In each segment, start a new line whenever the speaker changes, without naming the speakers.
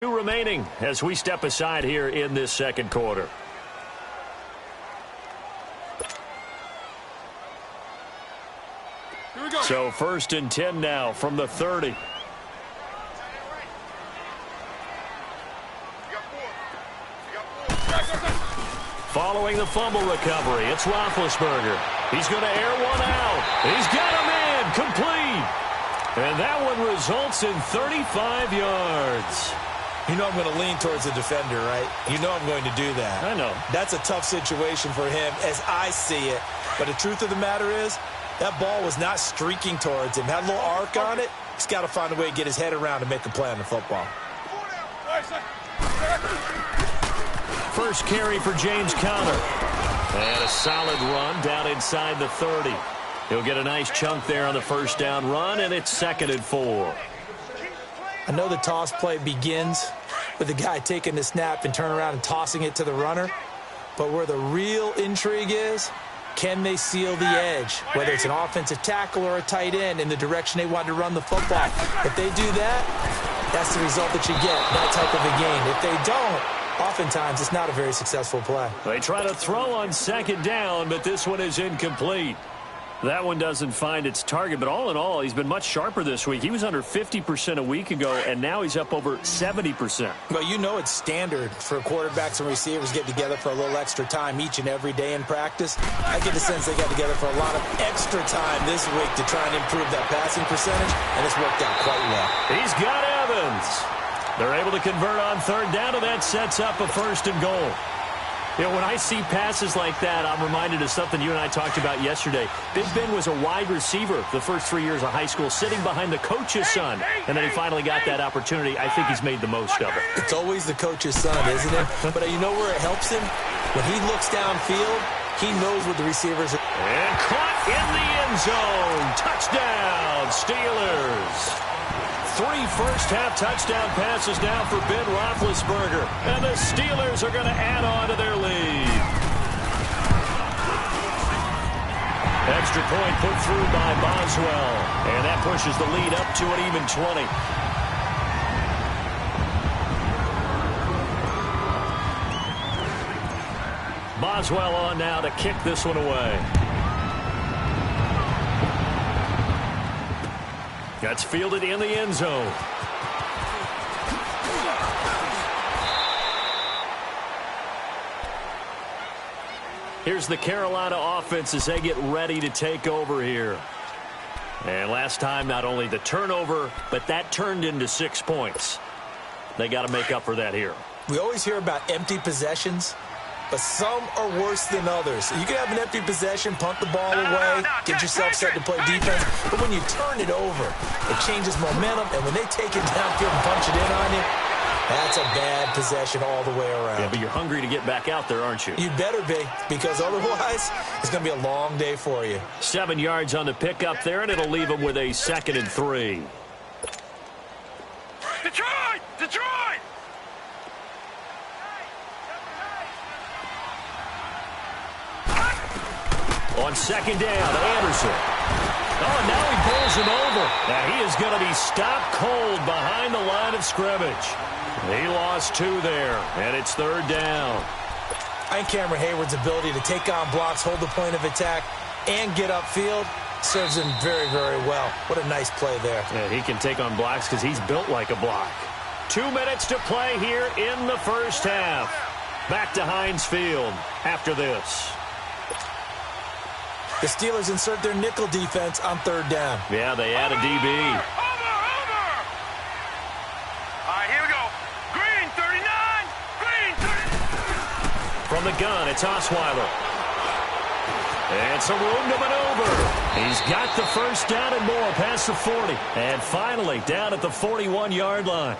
Remaining as we step aside here in this second quarter.
Here we go.
So 1st and 10 now from the 30. Following the fumble recovery, it's Roethlisberger. He's going to air one out. He's got him in, complete. And that one results in 35 yards.
You know I'm going to lean towards the defender, right? You know I'm going to do that.
I know.
That's a tough situation for him as I see it. But the truth of the matter is, that ball was not streaking towards him. Had a little arc on it. He's got to find a way to get his head around and make a play on the football.
First carry for James Conner. And a solid run down inside the 30. He'll get a nice chunk there on the first down run, and it's 2nd and 4.
I know the toss play begins with the guy taking the snap and turning around and tossing it to the runner. But where the real intrigue is, can they seal the edge? Whether it's an offensive tackle or a tight end in the direction they want to run the football. If they do that, that's the result that you get, that type of a game. If they don't, oftentimes it's not a very successful play.
They try to throw on 2nd down, but this one is incomplete. That one doesn't find its target, but all in all, he's been much sharper this week. He was under 50% a week ago, and now he's up over 70%.
Well, you know it's standard for quarterbacks and receivers get together for a little extra time each and every day in practice. I get the sense they got together for a lot of extra time this week to try and improve that passing percentage, and it's worked out quite well.
He's got Evans. They're able to convert on 3rd down, and that sets up a 1st and goal. You know, when I see passes like that, I'm reminded of something you and I talked about yesterday. Big Ben was a wide receiver the first 3 years of high school, sitting behind the coach's son, and then he finally got that opportunity. I think he's made the most of it.
It's always the coach's son, isn't it? But you know where it helps him? When he looks downfield, he knows what the receivers are.
And caught in the end zone. Touchdown, Steelers. 3 first-half touchdown passes now for Ben Roethlisberger. And the Steelers are going to add on to their lead. Extra point put through by Boswell. And that pushes the lead up to an even 20. Boswell on now to kick this one away. That's fielded in the end zone. Here's the Carolina offense as they get ready to take over here. And last time, not only the turnover, but that turned into 6 points. They got to make up for that here.
We always hear about empty possessions, but some are worse than others. You can have an empty possession, punt the ball away, get yourself set to play defense, but when you turn it over, it changes momentum, and when they take it downfield and punch it in on you, that's a bad possession all the way around.
Yeah, but you're hungry to get back out there, aren't you?
You better be, because otherwise, it's going to be a long day for you.
7 yards on the pickup there, and it'll leave them with a 2nd and 3.
Detroit! Detroit!
On 2nd down, Anderson. Oh, now he pulls him over. Now he is going to be stopped cold behind the line of scrimmage. He lost 2 there, and it's 3rd down.
I think Cameron Hayward's ability to take on blocks, hold the point of attack, and get upfield serves him very, very well. What a nice play there.
Yeah, he can take on blocks because he's built like a block. 2 minutes to play here in the first half. Back to Heinz Field after this.
The Steelers insert their nickel defense on 3rd down.
Yeah, they add a DB.
Over! All right, here we go. Green, 39. Green, 39.
From the gun, it's Osweiler. And some room to maneuver. He's got the first down and more past the 40. And finally, down at the 41-yard line.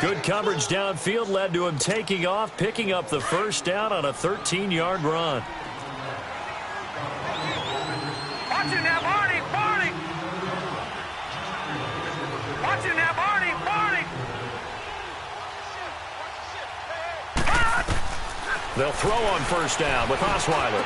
Good coverage downfield led to him taking off, picking up the first down on a 13-yard run.
Watch it now, Barney! Barney! Watch it now, Barney! Barney!
They'll throw on first down with Osweiler.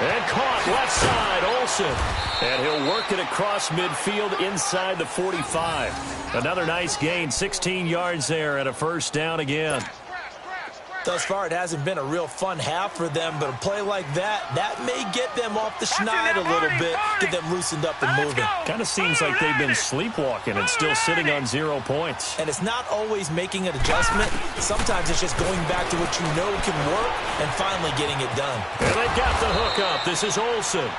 And caught left side, Olsen. And he'll work it across midfield inside the 45. Another nice gain, 16 yards there and a first down again.
Thus far, it hasn't been a real fun half for them, but a play like that may get them off the schneid a little bit, get them loosened up and moving.
Kind of seems like they've been sleepwalking and still sitting on 0 points.
And it's not always making an adjustment. Sometimes it's just going back to what you know can work and finally getting it done.
And they got the hook up. This is Olsen.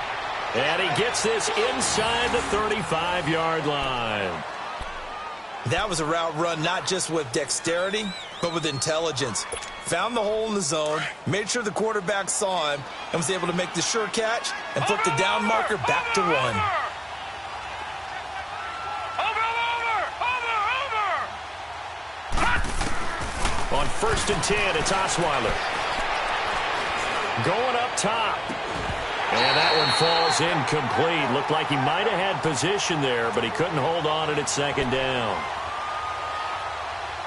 And he gets this inside the 35-yard line.
That was a route run not just with dexterity, but with intelligence. Found the hole in the zone, made sure the quarterback saw him, and was able to make the sure catch and flip the down marker back to 1.
On 1st and 10, it's Osweiler. Going up top. And that one falls incomplete. Looked like he might have had position there, but he couldn't hold on it at 2nd down.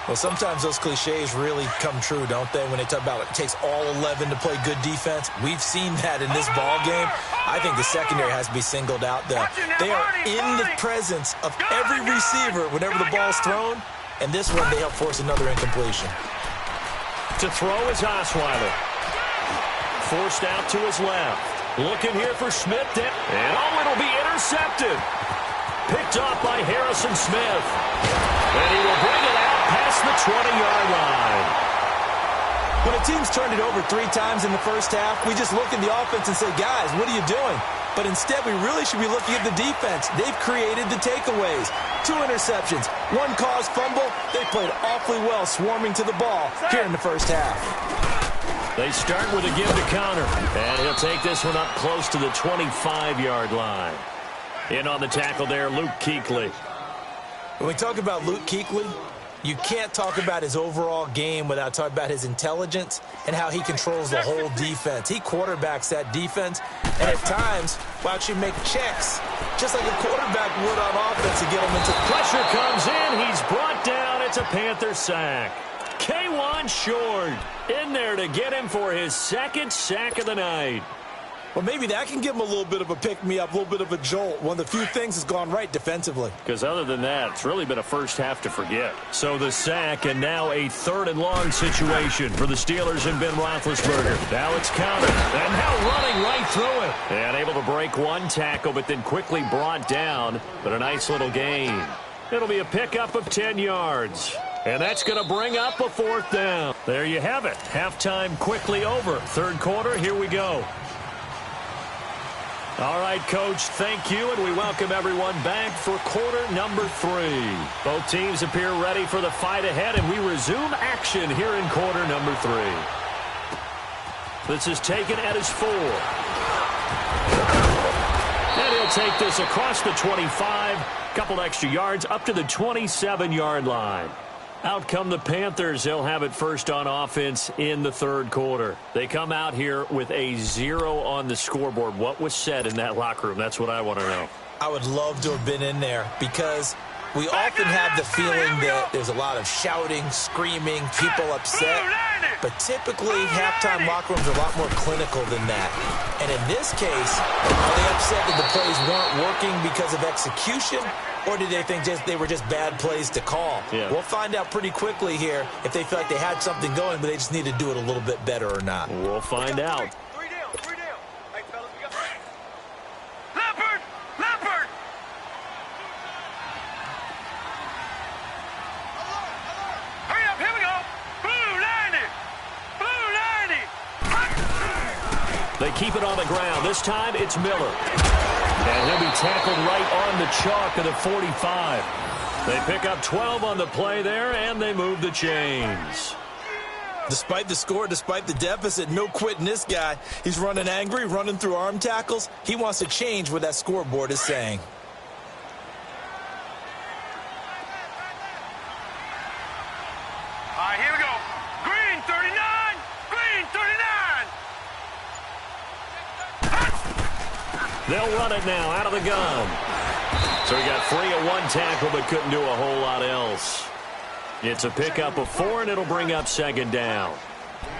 Well, sometimes those cliches really come true, don't they, when they talk about it takes all 11 to play good defense. We've seen that in this ball game. I think the secondary has to be singled out there. They are in the presence of every receiver whenever the ball's thrown, and this one they help force another incompletion.
To throw is Osweiler. Forced out to his left. Looking here for Smith, and it'll be intercepted. Picked off by Harrison Smith. And he will bring it out past the 20-yard line.
When a team's turned it over 3 times in the first half, we just look at the offense and say, guys, what are you doing? But instead, we really should be looking at the defense. They've created the takeaways. 2 interceptions, 1 caused fumble. They played awfully well swarming to the ball here in the first half.
They start with a give to Connor, and he'll take this one up close to the 25-yard line. In on the tackle there, Luke Kuechly.
When we talk about Luke Kuechly, you can't talk about his overall game without talking about his intelligence and how he controls the whole defense. He quarterbacks that defense, and at times will actually make checks, just like a quarterback would on offense to get him into.
Pressure comes in. He's brought down. It's a Panther sack. K1 Short in there to get him for his 2nd sack of the night.
Well, maybe that can give him a little bit of a pick-me-up, a little bit of a jolt. One of the few things that's gone right defensively.
Because other than that, it's really been a first half to forget. So the sack, and now a 3rd and long situation for the Steelers and Ben Roethlisberger. Now it's counted, and now running right through it. And able to break 1 tackle, but then quickly brought down. But a nice little gain. It'll be a pickup of 10 yards. And that's going to bring up a 4th down. There you have it. Halftime quickly over. 3rd quarter, here we go. All right, Coach, thank you, and we welcome everyone back for quarter number 3. Both teams appear ready for the fight ahead, and we resume action here in quarter number 3. This is taken at his 4. And he'll take this across the 25, couple extra yards, up to the 27-yard line. Out come the Panthers. They'll have it first on offense in the 3rd quarter. They come out here with a 0 on the scoreboard. What was said in that locker room? That's what I want to know.
I would love to have been in there because we often have the feeling that there's a lot of shouting, screaming, people upset. But typically, halftime locker rooms are a lot more clinical than that. And in this case, are they upset that the plays weren't working because of execution? Or did they think they were just bad plays to call?
Yeah.
We'll find out pretty quickly here if they feel like they had something going, but they just need to do it a little bit better or not.
We'll find out.
3 deal. Hey, fellas, we got Leopard! Leopard! Hurry up, here we go! Blue 90! Blue 90!
They keep it on the ground. This time it's Miller. And he'll be tackled right on the chalk of the 45. They pick up 12 on the play there, and they move the chains.
Despite the score, despite the deficit, no quitting this guy. He's running angry, running through arm tackles. He wants to change what that scoreboard is saying.
All right, here we go. Green 39! Green 39!
They'll run it now out of the gun. So he got free of 1 tackle but couldn't do a whole lot else. It's a pickup of 4, and it'll bring up 2nd down.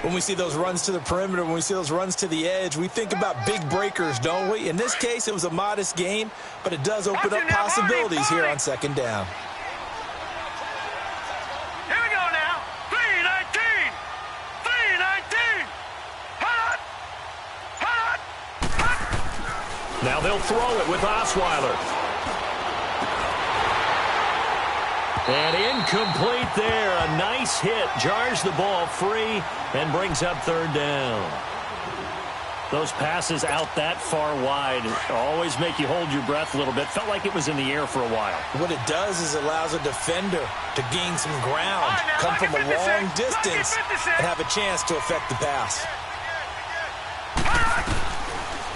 When we see those runs to the perimeter, when we see those runs to the edge, we think about big breakers, don't we? In this case, it was a modest gain, but it does open up possibilities here on second down.
Here we go now. 3-19. 3-19. Hot. Hot. Hot.
Now they'll throw it with Osweiler. And incomplete there. A nice hit. Jars the ball free and brings up third down. Those passes out that far wide always make you hold your breath a little bit. Felt like it was in the air for a while.
What it does is it allows a defender to gain some ground, come from a long distance, and have a chance to affect the pass.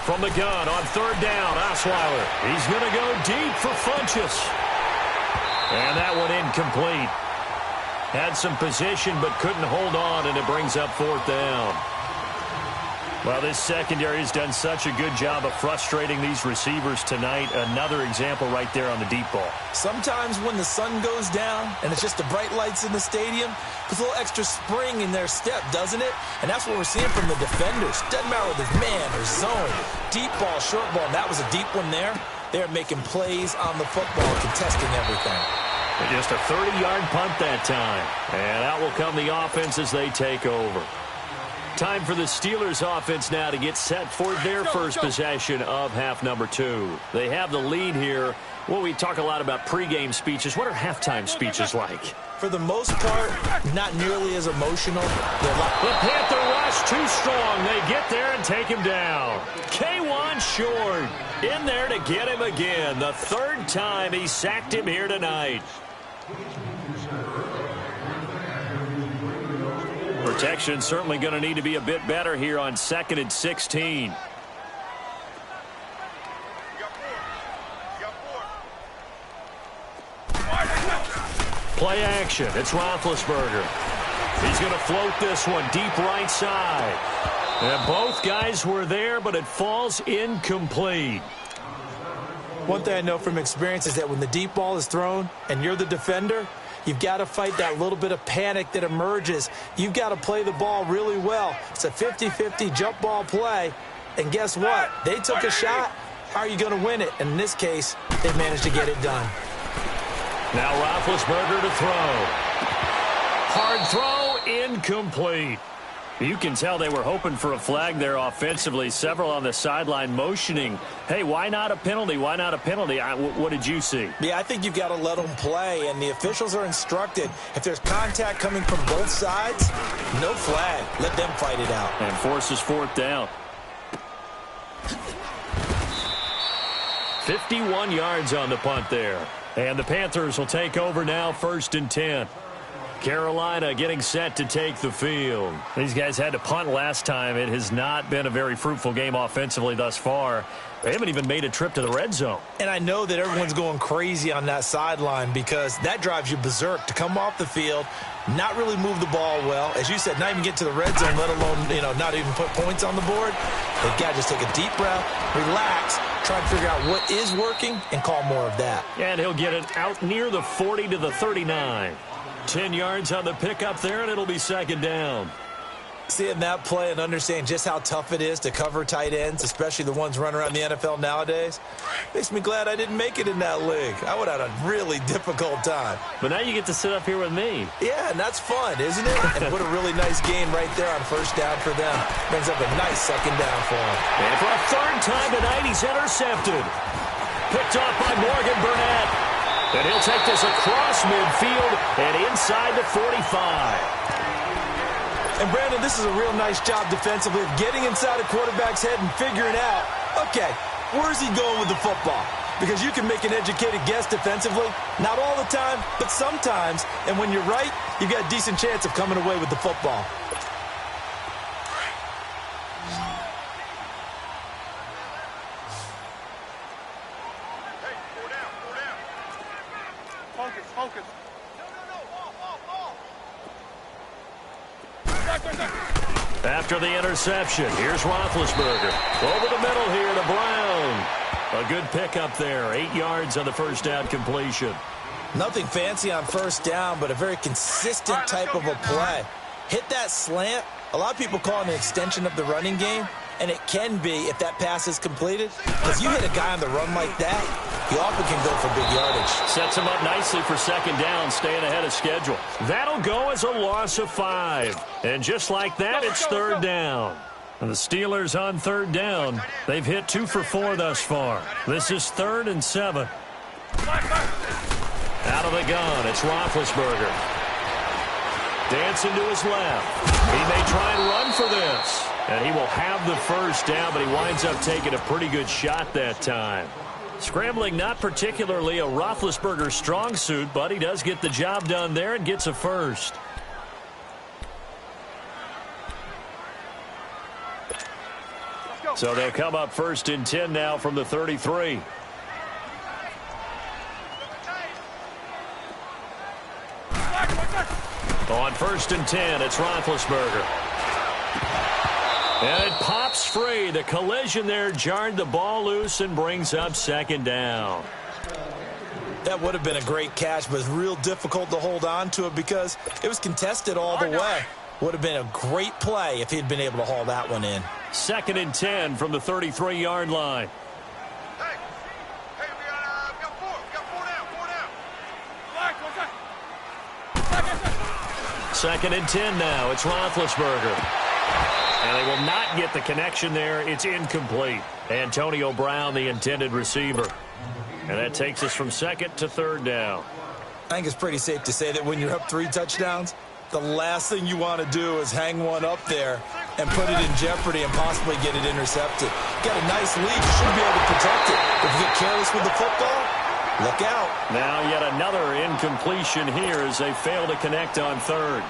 From the gun on third down, Osweiler. He's going to go deep for Funchess. And that one incomplete. Had some position but couldn't hold on, and it brings up fourth down. Well, this secondary has done such a good job of frustrating these receivers tonight. Another example right there on the deep ball.
Sometimes when the sun goes down and it's just the bright lights in the stadium, there's a little extra spring in their step, doesn't it? And that's what we're seeing from the defenders. Doesn't matter whether it's man or zone. Deep ball, short ball, and that was a deep one there. They're making plays on the football, contesting everything.
Just a 30-yard punt that time. And out will come the offense as they take over. Time for the Steelers offense now to get set for their first possession of half number 2. They have the lead here. Well, we talk a lot about pregame speeches. What are halftime speeches like?
For the most part, not nearly as emotional.
The Panther rush too strong. They get there and take him down. K1 short in there to get him again. The third time he sacked him here tonight. Protection certainly going to need to be a bit better here on 2nd and 16. Play action. It's Roethlisberger. He's going to float this one deep right side. And both guys were there, but it falls incomplete.
One thing I know from experience is that when the deep ball is thrown and you're the defender, you've got to fight that little bit of panic that emerges. You've got to play the ball really well. It's a 50-50 jump ball play. And guess what? They took a shot. How are you going to win it? And in this case, they managed to get it done.
Now Roethlisberger to throw. Hard throw, incomplete. You can tell they were hoping for a flag there offensively. Several on the sideline motioning. Hey, why not a penalty? Why not a penalty? What did you see?
Yeah, I think you've got to let them play, and the officials are instructed. If there's contact coming from both sides, no flag. Let them fight it out.
And forces fourth down. 51 yards on the punt there. And the Panthers will take over now, 1st and 10. Carolina getting set to take the field. These guys had to punt last time. It has not been a very fruitful game offensively thus far. They haven't even made a trip to the red zone.
And I know that everyone's going crazy on that sideline because that drives you berserk to come off the field, not really move the ball well. As you said, not even get to the red zone, let alone, not even put points on the board. They've got to just take a deep breath, relax, try and figure out what is working, and call more of that.
And he'll get it out near the 40 to the 39. 10 yards on the pickup there, and it'll be 2nd down.
Seeing that play and understanding just how tough it is to cover tight ends, especially the ones running around the NFL nowadays, makes me glad I didn't make it in that league. I would have had a really difficult time.
But now you get to sit up here with me.
Yeah, and that's fun, isn't it? And what a really nice gain right there on 1st down for them. Brings up a nice 2nd down for them.
And for a 3rd time tonight, he's intercepted. Picked off by Morgan Burnett. And he'll take this across midfield and inside the 45.
And, Brandon, this is a real nice job defensively of getting inside a quarterback's head and figuring out, okay, where's he going with the football? Because you can make an educated guess defensively, not all the time, but sometimes. And when you're right, you've got a decent chance of coming away with the football.
Focus.
After the interception, here's Roethlisberger. Over the middle here to Brown. A good pickup there. 8 yards on the 1st down completion.
Nothing fancy on 1st down, but a very consistent type of a play. hit that slant. A lot of people call it an extension of the running game, and it can be if that pass is completed. Because you hit a guy on the run like that, he often can go for big yardage.
Sets him up nicely for second down, staying ahead of schedule. That'll go as a loss of 5. And just like that, it's third down. And the Steelers on third down. They've hit 2 for 4 thus far. This is 3rd and 7. Out of the gun, it's Roethlisberger. Dancing to his left. He may try and run for this. And he will have the first down, but he winds up taking a pretty good shot that time. Scrambling not particularly a Roethlisberger strong suit, but he does get the job done there and gets a first. So they'll come up 1st and 10 now from the 33. On 1st and 10, it's Roethlisberger. And it pops free. The collision there jarred the ball loose and brings up second down.
That would have been a great catch, but it's real difficult to hold on to it because it was contested all the way. Would have been a great play if he'd been able to haul that one in. 2nd and 10 from the 33-yard line.
Hey, we got 4. We got 4 down.
2nd and 10 now. It's Roethlisberger. And they will not get the connection there. It's incomplete. Antonio Brown, the intended receiver. And that takes us from 2nd to 3rd down.
I think it's pretty safe to say that when you're up 3 touchdowns, the last thing you want to do is hang one up there and put it in jeopardy and possibly get it intercepted. Got a nice lead. You should be able to protect it. If you get careless with the football, look out.
Now yet another incompletion here as they fail to connect on 3rd.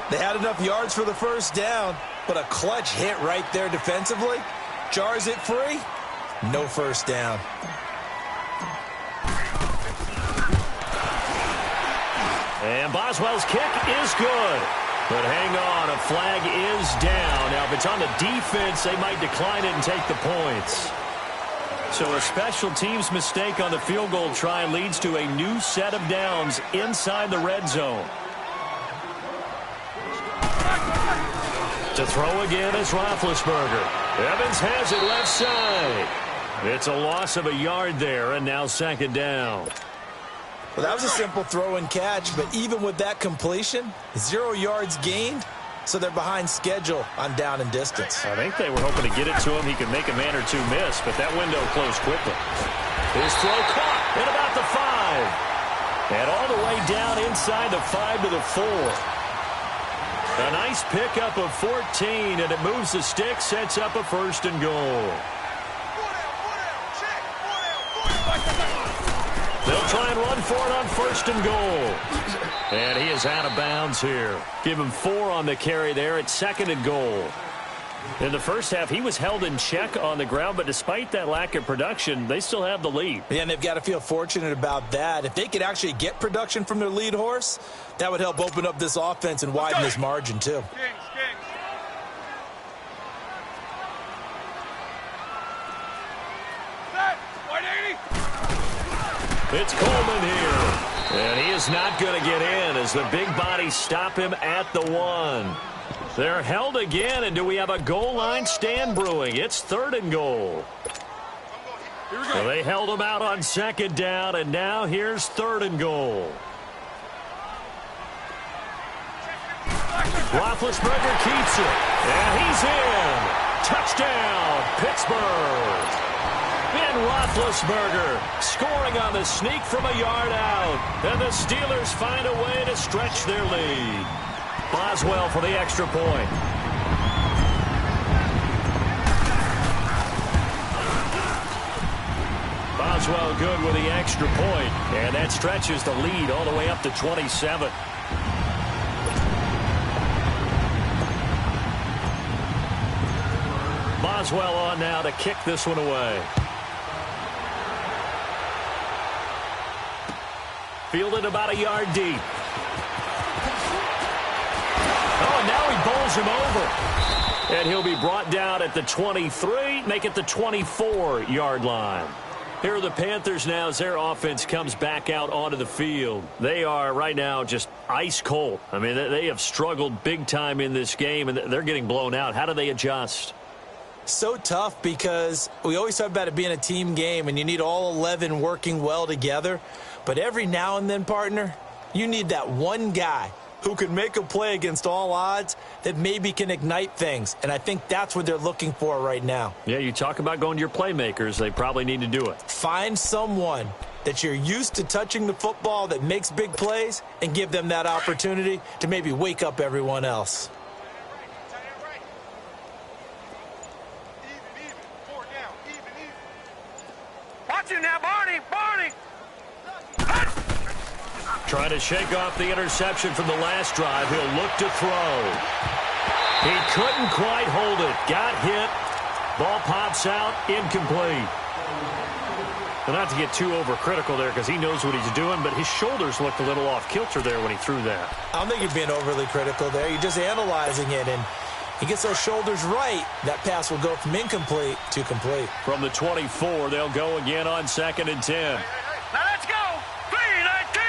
They had enough yards for the first down, but a clutch hit right there defensively. Jars it free. No first down.
And Boswell's kick is good. But hang on, a flag is down. Now, if it's on the defense, they might decline it and take the points. So a special teams mistake on the field goal try leads to a new set of downs inside the red zone. To throw again is Roethlisberger. Evans has it left side. It's a loss of a yard there, and now 2nd down.
Well, that was a simple throw and catch, but even with that completion, 0 yards gained, so they're behind schedule on down and distance.
I think they were hoping to get it to him. He could make a man or two miss, but that window closed quickly. His throw caught at about the 5. And all the way down inside the 5 to the 4. A nice pickup of 14, and it moves the stick, sets up a 1st and goal. They'll try and run for it on 1st and goal. And he is out of bounds here. Give him 4 on the carry there at 2nd and goal. In the first half, he was held in check on the ground, but despite that lack of production, they still have the lead.
Yeah, and they've got to feel fortunate about that. If they could actually get production from their lead horse, that would help open up this offense and widen this margin, too.
Kings. Set. White 80.
It's Coleman here. And he is not going to get in as the big bodies stop him at the 1. They're held again, and do we have a goal line stand brewing? It's 3rd and goal.
Here we go.
So they held him out on 2nd down, and now here's 3rd and goal. Roethlisberger keeps it, and he's in. Touchdown, Pittsburgh. And Roethlisberger scoring on the sneak from a yard out, and the Steelers find a way to stretch their lead. Boswell for the extra point. Boswell good with the extra point, and that stretches the lead all the way up to 27. Boswell on now to kick this one away. Fielded about a yard deep. Oh, and now he bowls him over. And he'll be brought down at the 23, make it the 24-yard line. Here are the Panthers now as their offense comes back out onto the field. They are right now just ice cold. I mean, they have struggled big time in this game, and they're getting blown out. How do they adjust?
So tough because we always talk about it being a team game, and you need all 11 working well together. But every now and then, partner, you need that one guy who can make a play against all odds that maybe can ignite things. And I think that's what they're looking for right now.
Yeah, you talk about going to your playmakers. They probably need to do it.
Find someone that you're used to touching the football that makes big plays and give them that opportunity to maybe wake up everyone else.
Watch it now, Barney! Barney!
Trying to shake off the interception from the last drive. He'll look to throw. He couldn't quite hold it. Got hit. Ball pops out. Incomplete. Well, not to get too overcritical there because he knows what he's doing, but his shoulders looked a little off kilter there when he threw that.
I don't think you're being overly critical there. You're just analyzing it, and he gets those shoulders right. That pass will go from incomplete to complete.
From the 24, they'll go again on 2nd and 10.
Now let's go! 3-19!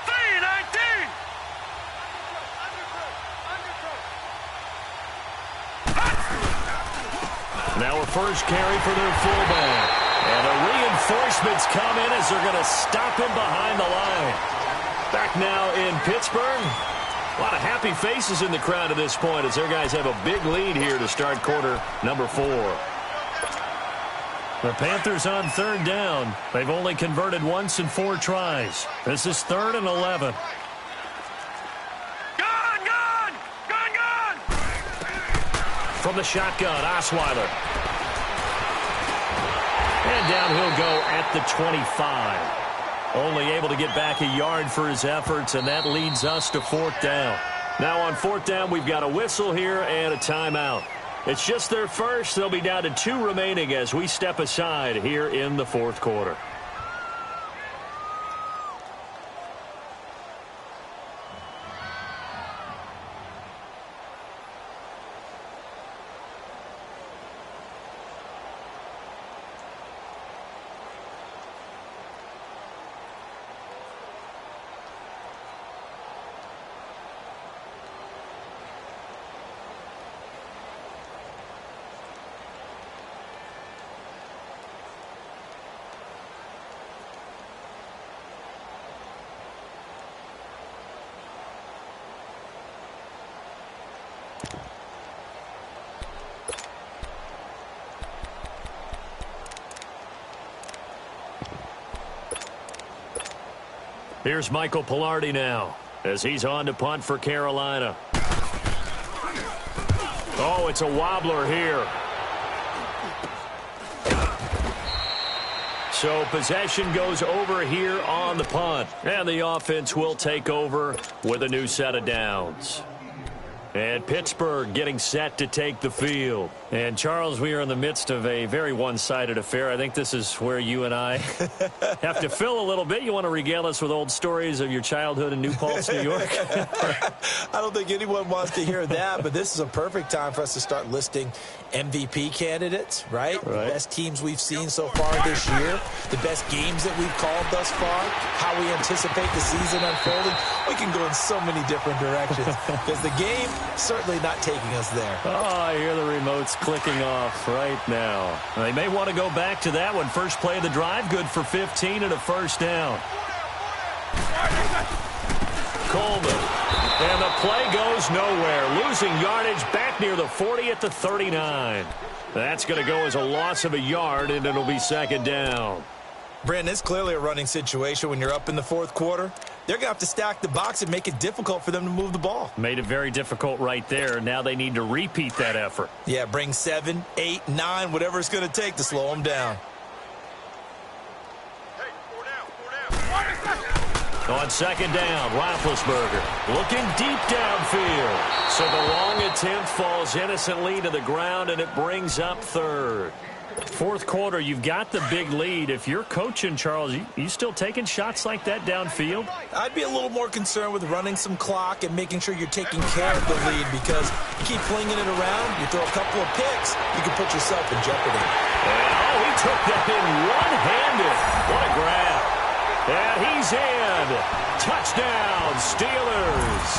3-19!
Now a first carry for their fullback. And the reinforcements come in as they're going to stop him behind the line. Back now in Pittsburgh. A lot of happy faces in the crowd at this point as their guys have a big lead here to start quarter number 4. The Panthers on 3rd down. They've only converted once in 4 tries. This is 3rd and 11.
Gun!
From the shotgun, Osweiler. And down he'll go at the 25. Only able to get back a yard for his efforts, and that leads us to 4th down. Now on 4th down, we've got a whistle here and a timeout. It's just their first. They'll be down to 2 remaining as we step aside here in the 4th quarter. Here's Michael Pilardi now as he's on to punt for Carolina. Oh, it's a wobbler here. So possession goes over here on the punt. And the offense will take over with a new set of downs. And Pittsburgh getting set to take the field. And, Charles, we are in the midst of a very one-sided affair. I think this is where you and I have to fill a little bit. You want to regale us with old stories of your childhood in New Paltz, New York?
I don't think anyone wants to hear that, but this is a perfect time for us to start listing MVP candidates, right? The best teams we've seen so far this year, the best games that we've called thus far, how we anticipate the season unfolding. We can go in so many different directions because the game certainly not taking us there.
Oh, I hear the remotes clicking off right now. They may want to go back to that one. First play of the drive, good for 15 and a first down. Coleman. And the play goes nowhere. Losing yardage back near the 40 at the 39. That's going to go as a loss of a yard, and it'll be 2nd down.
Brandon, it's clearly a running situation when you're up in the 4th quarter. They're going to have to stack the box and make it difficult for them to move the ball.
Made it very difficult right there. Now they need to repeat that effort.
Yeah, bring 7, 8, 9, whatever it's going to take to slow them down.
Hey, 4 down.
On 2nd down, Roethlisberger looking deep downfield. So the long attempt falls innocently to the ground, and it brings up 3rd. Fourth quarter, you've got the big lead. If you're coaching, Charles, you still taking shots like that downfield?
I'd be a little more concerned with running some clock and making sure you're taking care of the lead, because you keep flinging it around, you throw a couple of picks, you can put yourself in jeopardy.
And, he took that in one-handed. What a grab. And he's in. Touchdown, Steelers.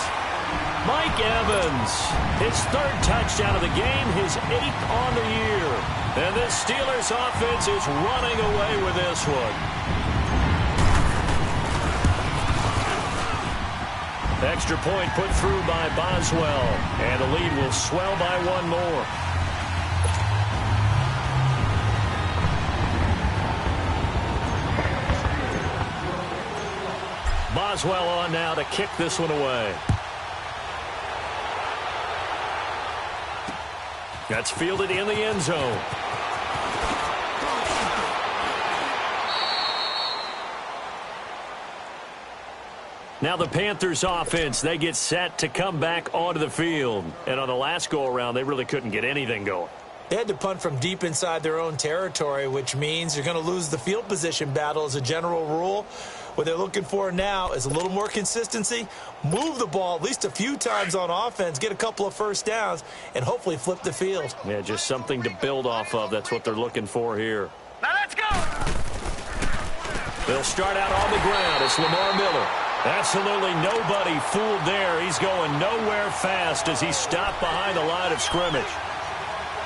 Mike Evans, his third touchdown of the game, his 8th on the year. And this Steelers offense is running away with this one. Extra point put through by Boswell. And the lead will swell by one more. Boswell on now to kick this one away. That's fielded in the end zone. Now the Panthers offense, they get set to come back onto the field. And on the last go-around, they really couldn't get anything going.
They had to punt from deep inside their own territory, which means you're going to lose the field position battle as a general rule. What they're looking for now is a little more consistency, move the ball at least a few times on offense, get a couple of first downs, and hopefully flip the field.
Yeah, just something to build off of. That's what they're looking for here.
Now let's go!
They'll start out on the ground. It's Lamar Miller. Absolutely nobody fooled there. He's going nowhere fast as he stopped behind the line of scrimmage.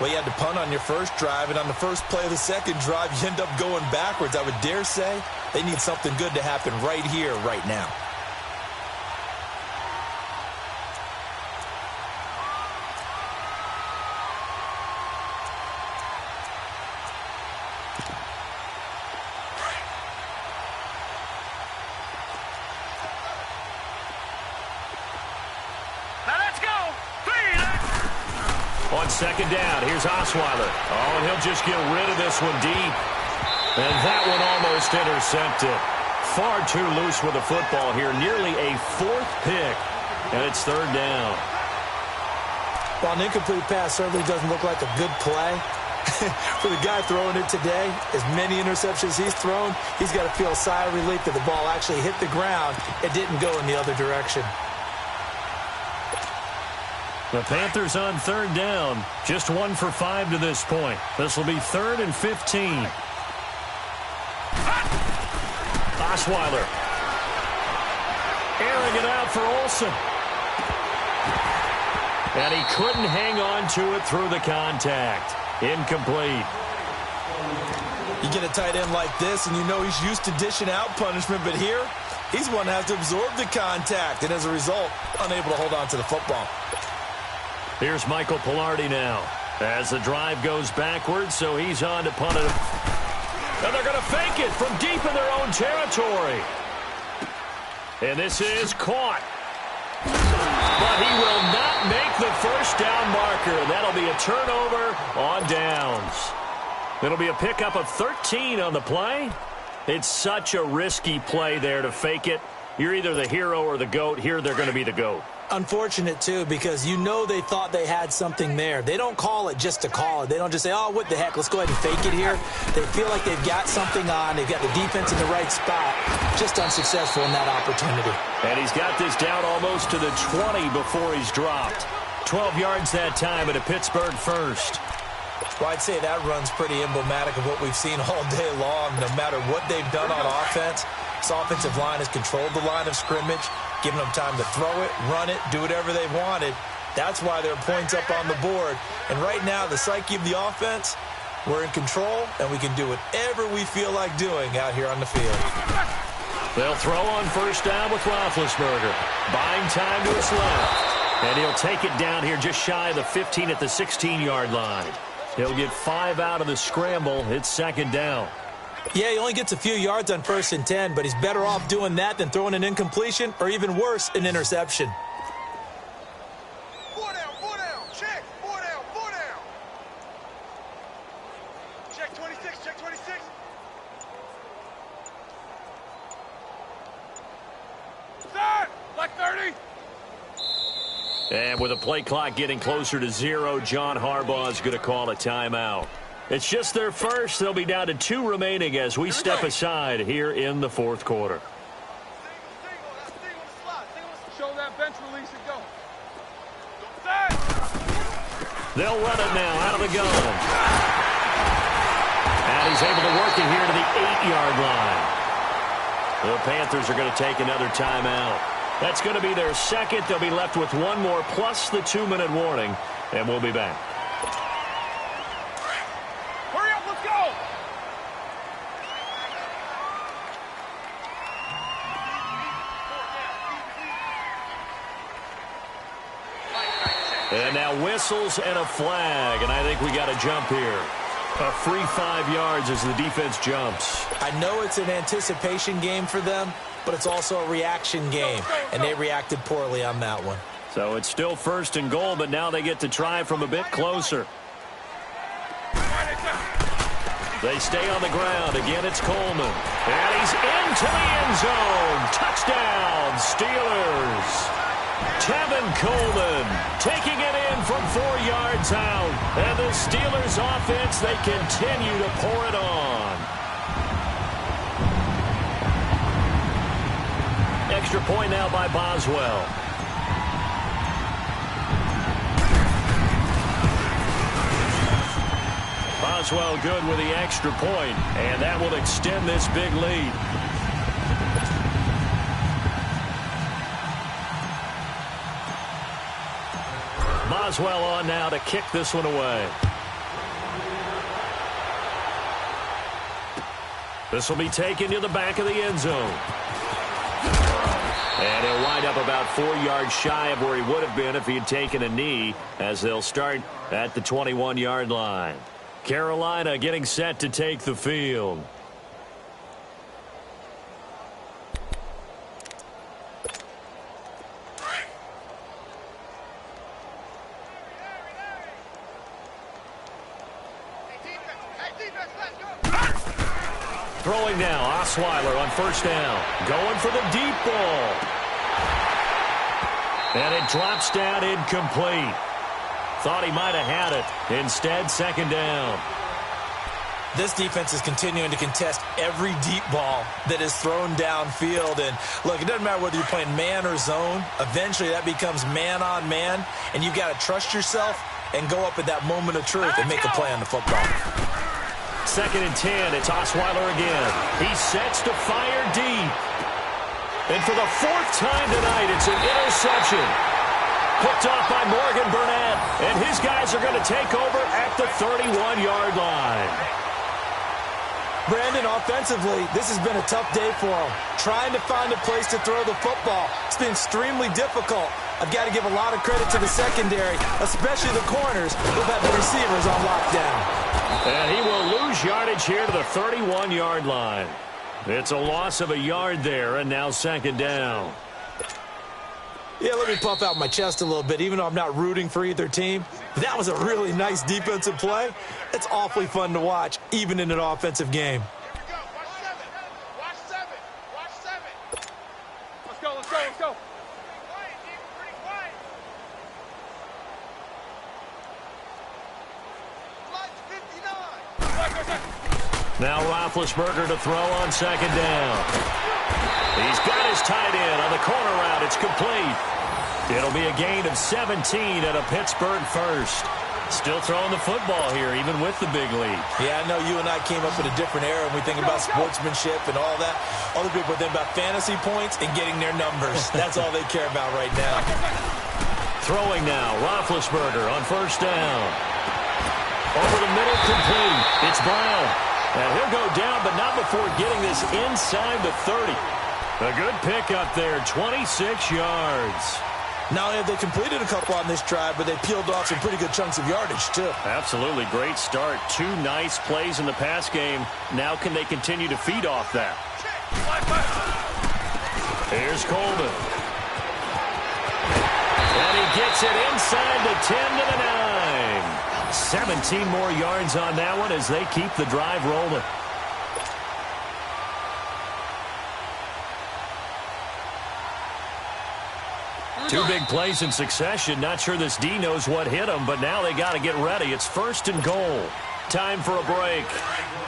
Well, you had to punt on your first drive, and on the first play of the second drive, you end up going backwards. I would dare say they need something good to happen right here, right now.
On second down, here's Osweiler. Oh, and he'll just get rid of this one deep. And that one almost intercepted. Far too loose with the football here. Nearly a 4th pick. And it's third down.
Well, an incomplete pass certainly doesn't look like a good play. For the guy throwing it today, as many interceptions he's thrown, he's got to feel a sigh of relief that the ball actually hit the ground. It didn't go in the other direction.
The Panthers on third down. Just 1 for 5 to this point. This will be 3rd and 15. Osweiler. Airing it out for Olsen. And he couldn't hang on to it through the contact. Incomplete.
You get a tight end like this, and you know he's used to dishing out punishment, but here, he's one that has to absorb the contact, and as a result, unable to hold on to the football.
Here's Michael Pilardi now as the drive goes backwards, so he's on to punt it. And they're going to fake it from deep in their own territory. And this is caught. But he will not make the first down marker. That'll be a turnover on downs. It'll be a pickup of 13 on the play. It's such a risky play there to fake it. You're either the hero or the GOAT. Here they're going to be the GOAT.
Unfortunate, too, because you know they thought they had something there. They don't call it just to call it. They don't just say, oh, what the heck, let's go ahead and fake it here. They feel like they've got something on. They've got the defense in the right spot. Just unsuccessful in that opportunity.
And he's got this down almost to the 20 before he's dropped. 12 yards that time at a Pittsburgh first.
Well, I'd say that run's pretty emblematic of what we've seen all day long. No matter what they've done on offense, this offensive line has controlled the line of scrimmage, giving them time to throw it, run it, do whatever they wanted. That's why there are points up on the board. And right now, the psyche of the offense, we're in control, and we can do whatever we feel like doing out here on the field.
They'll throw on first down with Roethlisberger. Buying time to his left. And he'll take it down here just shy of the 15 at the 16-yard line. He'll get 5 out of the scramble. It's second down.
Yeah, he only gets a few yards on 1st and 10, but he's better off doing that than throwing an incompletion or even worse, an interception.
4 down, check, 4 down. Check 26. Third, like 30.
And with the play clock getting closer to 0, John Harbaugh is going to call a timeout. It's just their first. They'll be down to 2 remaining as we step aside here in the fourth quarter.
Show that bench release and go.
They'll run it now out of the gun. And he's able to work it here to the 8-yard line. The Panthers are going to take another timeout. That's going to be their second. They'll be left with 1 more plus the 2-minute warning, and we'll be back.
Hurry up, let's go!
And now whistles and a flag, and I think we got a jump here. A free 5 yards as the defense jumps.
I know it's an anticipation game for them, but it's also a reaction game, and they reacted poorly on that one.
So it's still 1st and goal, but now they get to try from a bit closer. They stay on the ground. Again, it's Coleman. And he's into the end zone. Touchdown, Steelers. Tevin Coleman taking it in from 4 yards out. And the Steelers offense, they continue to pour it on. Extra point now by Boswell. Boswell good with the extra point, and that will extend this big lead. Boswell on now to kick this one away. This will be taken to the back of the end zone. And he'll wind up about 4 yards shy of where he would have been if he had taken a knee, as they'll start at the 21-yard line. Carolina getting set to take the field. Throwing now, Osweiler on 1st down. Going for the deep ball. And it drops down incomplete. Thought he might have had it. Instead, 2nd down.
This defense is continuing to contest every deep ball that is thrown downfield. And, look, it doesn't matter whether you're playing man or zone. Eventually, that becomes man-on-man. And you've got to trust yourself and go up at that moment of truth and make a play on the football.
2nd and 10. It's Osweiler again. He sets to fire deep. And for the 4th time tonight, it's an interception. Picked off by Morgan Burnett. And his guys are going to take over at the 31-yard line.
Brandon, offensively, this has been a tough day for him. Trying to find a place to throw the football. It's been extremely difficult. I've got to give a lot of credit to the secondary, especially the corners who've had the receivers on lockdown.
And he will lose yardage here to the 31-yard line. It's a loss of a yard there, and now 2nd down.
Yeah, let me puff out my chest a little bit, even though I'm not rooting for either team. That was a really nice defensive play. It's awfully fun to watch, even in an offensive game.
Watch 7. Let's go. Pretty quiet.
Now Roethlisberger to throw on 2nd down. He's got his tight end on the corner route. It's complete. It'll be a gain of 17 at a Pittsburgh 1st. Still throwing the football here, even with the big lead.
Yeah, I know you and I came up in a different era when we think about sportsmanship and all that. Other people think about fantasy points and getting their numbers. That's all they care about right now.
Throwing now, Roethlisberger on 1st down. Over the middle, complete. It's Brown. And he'll go down, but not before getting this inside the 30. A good pickup there, 26 yards.
Not only have they completed a couple on this drive, but they peeled off some pretty good chunks of yardage, too.
Absolutely. Great start. 2 nice plays in the pass game. Now can they continue to feed off that? Here's Coleman. And he gets it inside the 10 to the 9. 17 more yards on that one as they keep the drive rolling. Two big plays in succession. Not sure this D knows what hit him, but now they got to get ready. It's 1st and goal. Time for a break.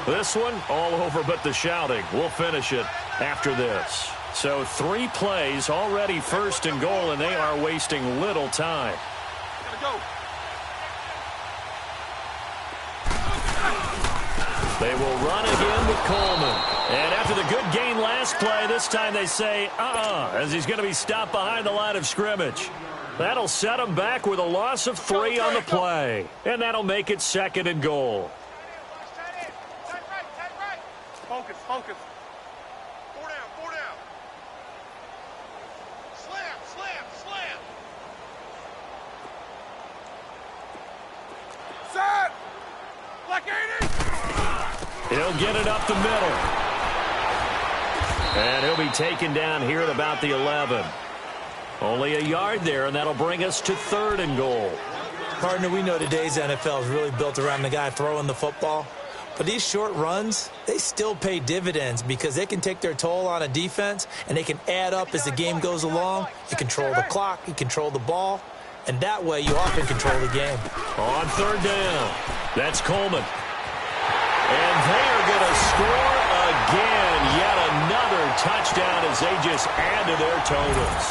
This one, all over but the shouting. We'll finish it after this. So 3 plays, already first and goal, and they are wasting little time.
Go.
They will run again with Coleman. And after the good gain last play, this time they say, as he's going to be stopped behind the line of scrimmage. That'll set him back with a loss of 3 on the play. And that'll make it 2nd and goal.
Focus. 4 down. Slam. Set. Black 80.
He'll get it up the middle. And he'll be taken down here at about the 11. Only a yard there, and that'll bring us to 3rd and goal.
Partner, we know today's NFL is really built around the guy throwing the football. But these short runs, they still pay dividends because they can take their toll on a defense, and they can add up as the game goes along. You control the clock, you control the ball, and that way you often control the game.
On 3rd down, that's Coleman. And they are going to score again. Yet another touchdown as they just add to their totals.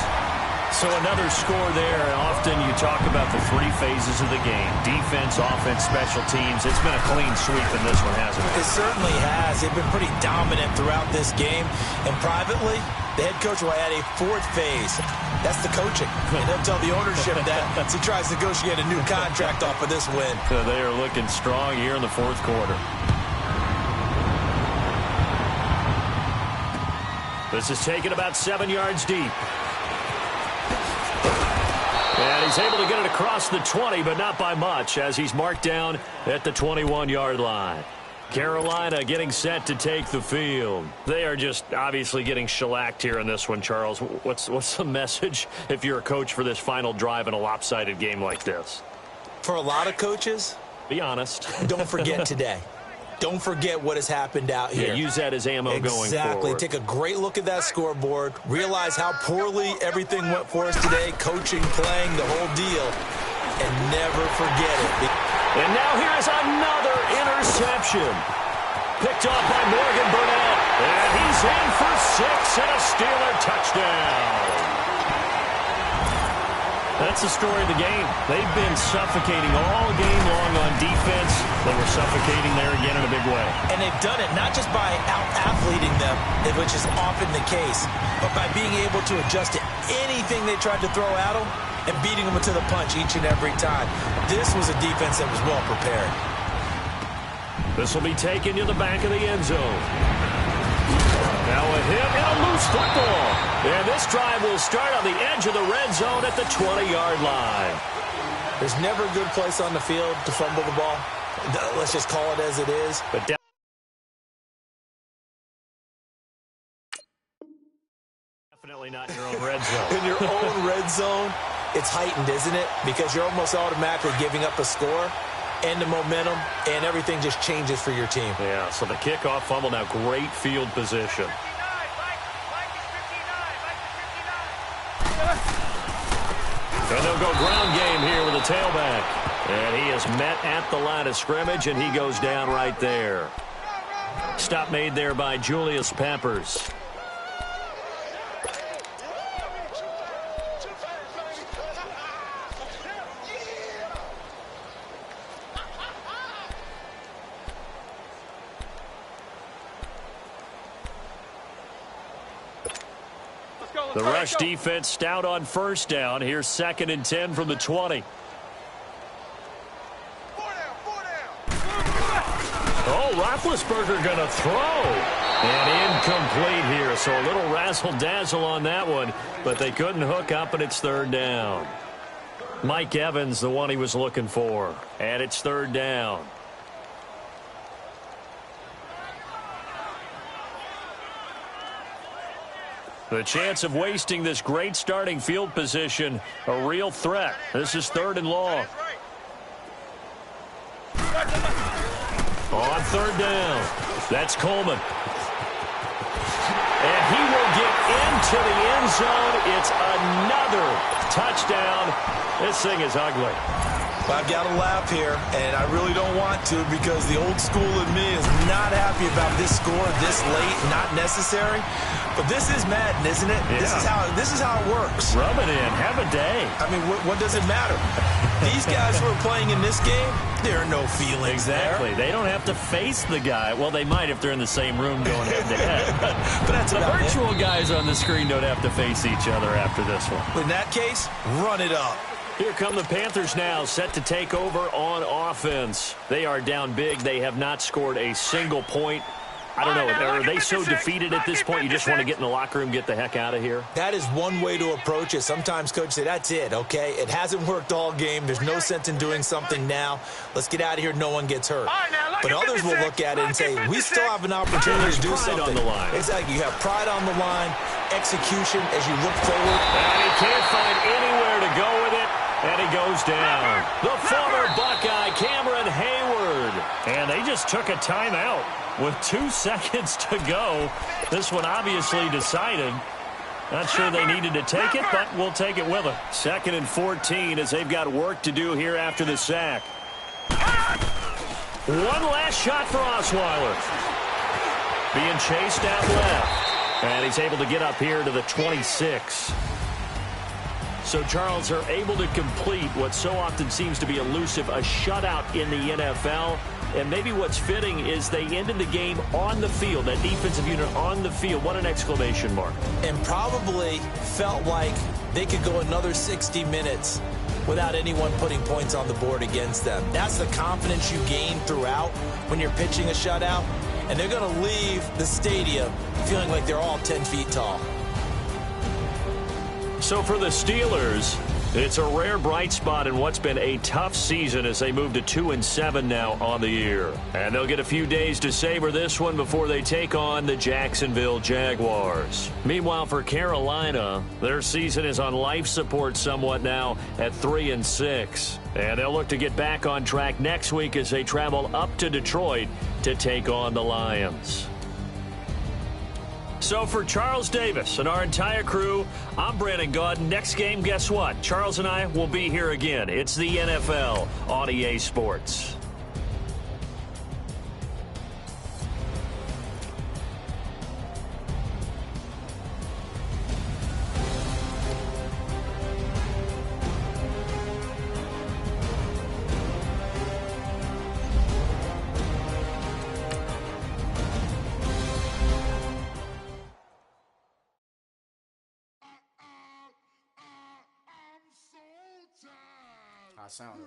So another score there. Often you talk about the 3 phases of the game. Defense, offense, special teams. It's been a clean sweep in this one, hasn't it?
It certainly has. They've been pretty dominant throughout this game. And privately, the head coach will add a 4th phase. That's the coaching. And he'll tell the ownership that as he tries to negotiate a new contract off of this win.
They are looking strong here in the 4th quarter. This is taken about 7 yards deep. And he's able to get it across the 20, but not by much, as he's marked down at the 21-yard line. Carolina getting set to take the field. They are just obviously getting shellacked here in this one, Charles. What's the message if you're a coach for this final drive in a lopsided game like this?
For a lot of coaches,
be honest.
Don't forget today. Don't forget what has happened out here.
Yeah, use that as ammo going forward.
Exactly. Take a great look at that scoreboard. Realize how poorly everything went for us today. Coaching, playing, the whole deal. And never forget it.
And now here is another interception. Picked off by Morgan Burnett. And he's in for 6 and a Steeler touchdown. That's the story of the game. They've been suffocating all game long on defense. They were suffocating there again in a big way.
And they've done it not just by out-athleting them, which is often the case, but by being able to adjust to anything they tried to throw at them and beating them to the punch each and every time. This was a defense that was well prepared.
This will be taken to the back of the end zone. Now a hit and a loose football. And this drive will start on the edge of the red zone at the 20-yard line.
There's never a good place on the field to fumble the ball. Let's just call it as it is.
But definitely not in your own red zone.
In your own red zone, it's heightened, isn't it? Because you're almost automatically giving up a score and the momentum, and everything just changes for your team.
Yeah, so the kickoff fumble, now great field position. And they'll go ground game here with a tailback. And he is met at the line of scrimmage, and he goes down right there. Stop made there by Julius Peppers. The rush defense stout on 1st down. Here's 2nd and 10 from the 20. Oh, Roethlisberger going to throw. And incomplete here. So a little razzle-dazzle on that one. But they couldn't hook up, and it's 3rd down. Mike Evans, the one he was looking for. And it's 3rd down. The chance of wasting this great starting field position, a real threat. This is 3rd and long. On 3rd down, that's Coleman. And he will get into the end zone. It's another touchdown. This thing is ugly.
I've got to laugh here, and I really don't want to because the old school in me is not happy about this score this late, not necessary. But this is Madden, isn't it?
Yeah.
This is how it works.
Rub it in. Have a day.
I mean, what does it matter? These guys who are playing in this game, there are no feelings
Exactly.
there.
They don't have to face the guy. Well, they might if they're in the same room going head-to-head.
But that's
the
about
virtual guys on the screen don't have to face each other after this one.
In that case, run it up.
Here come the Panthers now, set to take over on offense. They are down big. They have not scored a single point. I don't know. Are they so defeated at this point you just want to get in the locker room, get the heck out of here?
That is one way to approach it. Sometimes coaches say, that's it, okay? It hasn't worked all game. There's no sense in doing something now. Let's get out of here. No one gets hurt. But others will look at it and say, we still have an opportunity to do something.
On the line.
Exactly. You have pride on the line, execution as you look forward.
And he can't find anywhere to go with it. And he goes down. The former Buckeye, Cameron Hayward. And they just took a timeout with 2 seconds to go. This one obviously decided. Not sure they needed to take it, but we'll take it with them. 2nd and 14 as they've got work to do here after the sack. One last shot for Osweiler. Being chased out left. And he's able to get up here to the 26. So, Charles, are able to complete what so often seems to be elusive, a shutout in the NFL. And maybe what's fitting is they ended the game on the field, that defensive unit on the field. What an exclamation mark.
And probably felt like they could go another 60 minutes without anyone putting points on the board against them. That's the confidence you gain throughout when you're pitching a shutout. And they're going to leave the stadium feeling like they're all 10 feet tall.
So for the Steelers, it's a rare bright spot in what's been a tough season as they move to 2-7 now on the year. And they'll get a few days to savor this one before they take on the Jacksonville Jaguars. Meanwhile, for Carolina, their season is on life support somewhat now at 3-6. And they'll look to get back on track next week as they travel up to Detroit to take on the Lions. So for Charles Davis and our entire crew, I'm Brandon Gaudin. Next game, guess what? Charles and I will be here again. It's the NFL on EA Sports.
Sound.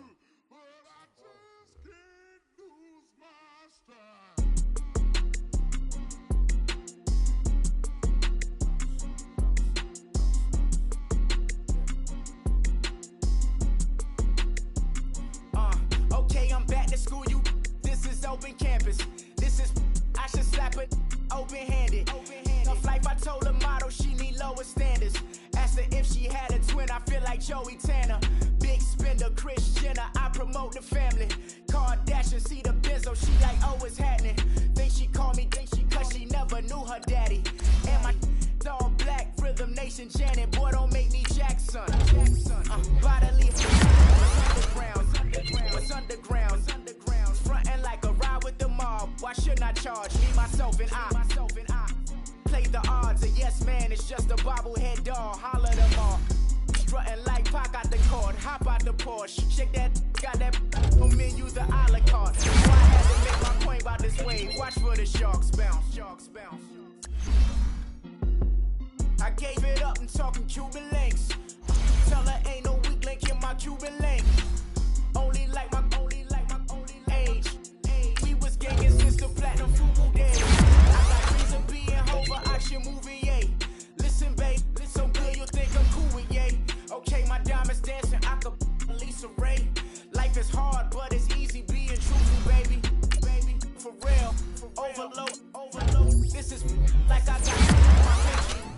Okay, I'm back to school. This is open campus. This is I should slap it open-handed. Tough life, I told her motto she need lower standards. Asked her if she had a twin. I feel like Joey Tanner. Big spender, Kris Jenner, I promote the family. Kardashian, see the Benzo, she like, oh, it's happening. Think she called me, cause she never knew her daddy. And my all black, Rhythm Nation, Janet, boy, don't make me Jackson. Bodily, what's underground, frontin' like a ride with the mob. Why shouldn't I charge me, myself, and I? Play the odds, a yes man, it's just a bobblehead doll, holler them all. Strutting like Pac out the court, hop out the Porsche, shake that, got that on menu, the a la carte. So I had to make my point about this wave, watch for the sharks bounce. I gave it up and talking Cuban links. Tell her ain't no weak link in my Cuban link. Only like my age. We was gangin' since the platinum Fubu days. I got dreams of being Hova, action movie, yay. Listen, babe, so good you think I'm cool with yay. Okay, my diamonds dancing, I could Lisa Ray. Life is hard, but it's easy being truthful, baby. For real, overload. This is like I got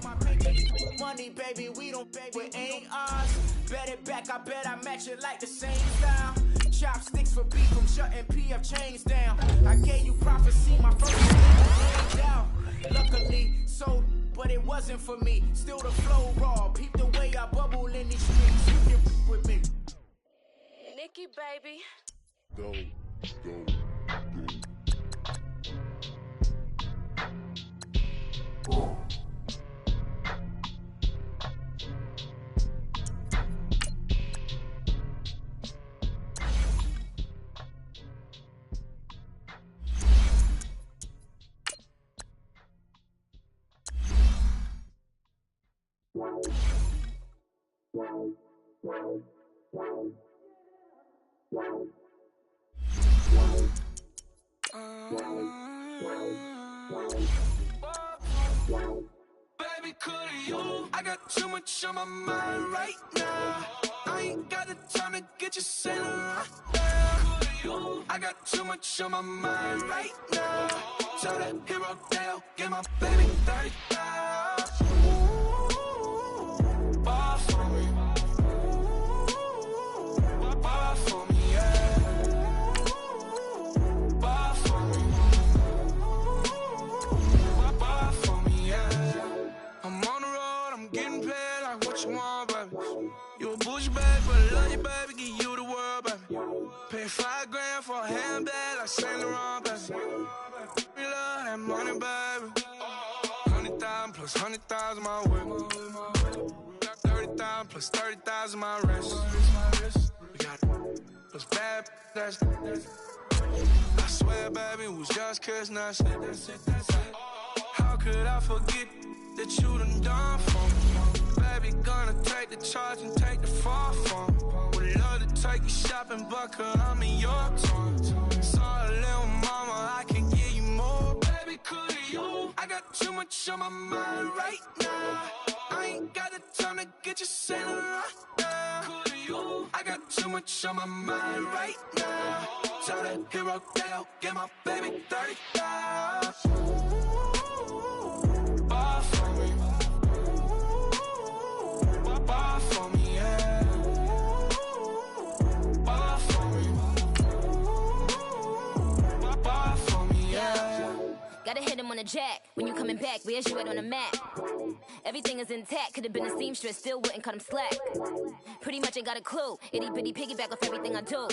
my pinky. Money, baby, we don't pay, we ain't ours. Bet it back, I bet I match it like the same style. Chopsticks for beef, I'm shutting PF chains down. I gave you prophecy, my first one out. Luckily, so, but it wasn't for me. Still the flow raw, peep the way I bubble in these streets. You can with me.
Lucky, baby.
Go, go, go.
Baby, could you? I got too much on my mind right now. I ain't got the time to get you sailing right now. Could you? I got too much on my mind right now. Tell that hero down, get my baby 30,000. Ball for me. Ball for me, yeah. Ball for me. Ball for me, yeah. I'm on the road, I'm getting paid like what you want, baby. You a bougie baby, but I love you, baby, give you the world, baby. Pay $5 grand for a handbag like Saint Laurent, baby. We love that money, baby. 100,000 plus 100,000 my whip. 30,000 plus 30,000 my wrist. We got those bad, that's I swear, baby, it was just kiss, that's it. How could I forget that you done for me? Baby, gonna take the charge and take the fall from me. Would love to take you shopping, but I'm in your town. Sorry, little mama, I can give you more. Baby, could you? I got too much on my mind right now. I ain't got the time to get you sailing right now. Could you? I got too much on my mind right now. Tell that hero down, get my baby 30,000. Ball for me. Ball for me, yeah. Ball for me. Ball for me, yeah.
Gotta hit him on the jack. When you coming back, where's you at on the map? Everything is intact. Could've been a seamstress, still wouldn't cut him slack. Pretty much ain't got a clue. Itty bitty piggyback off everything I do.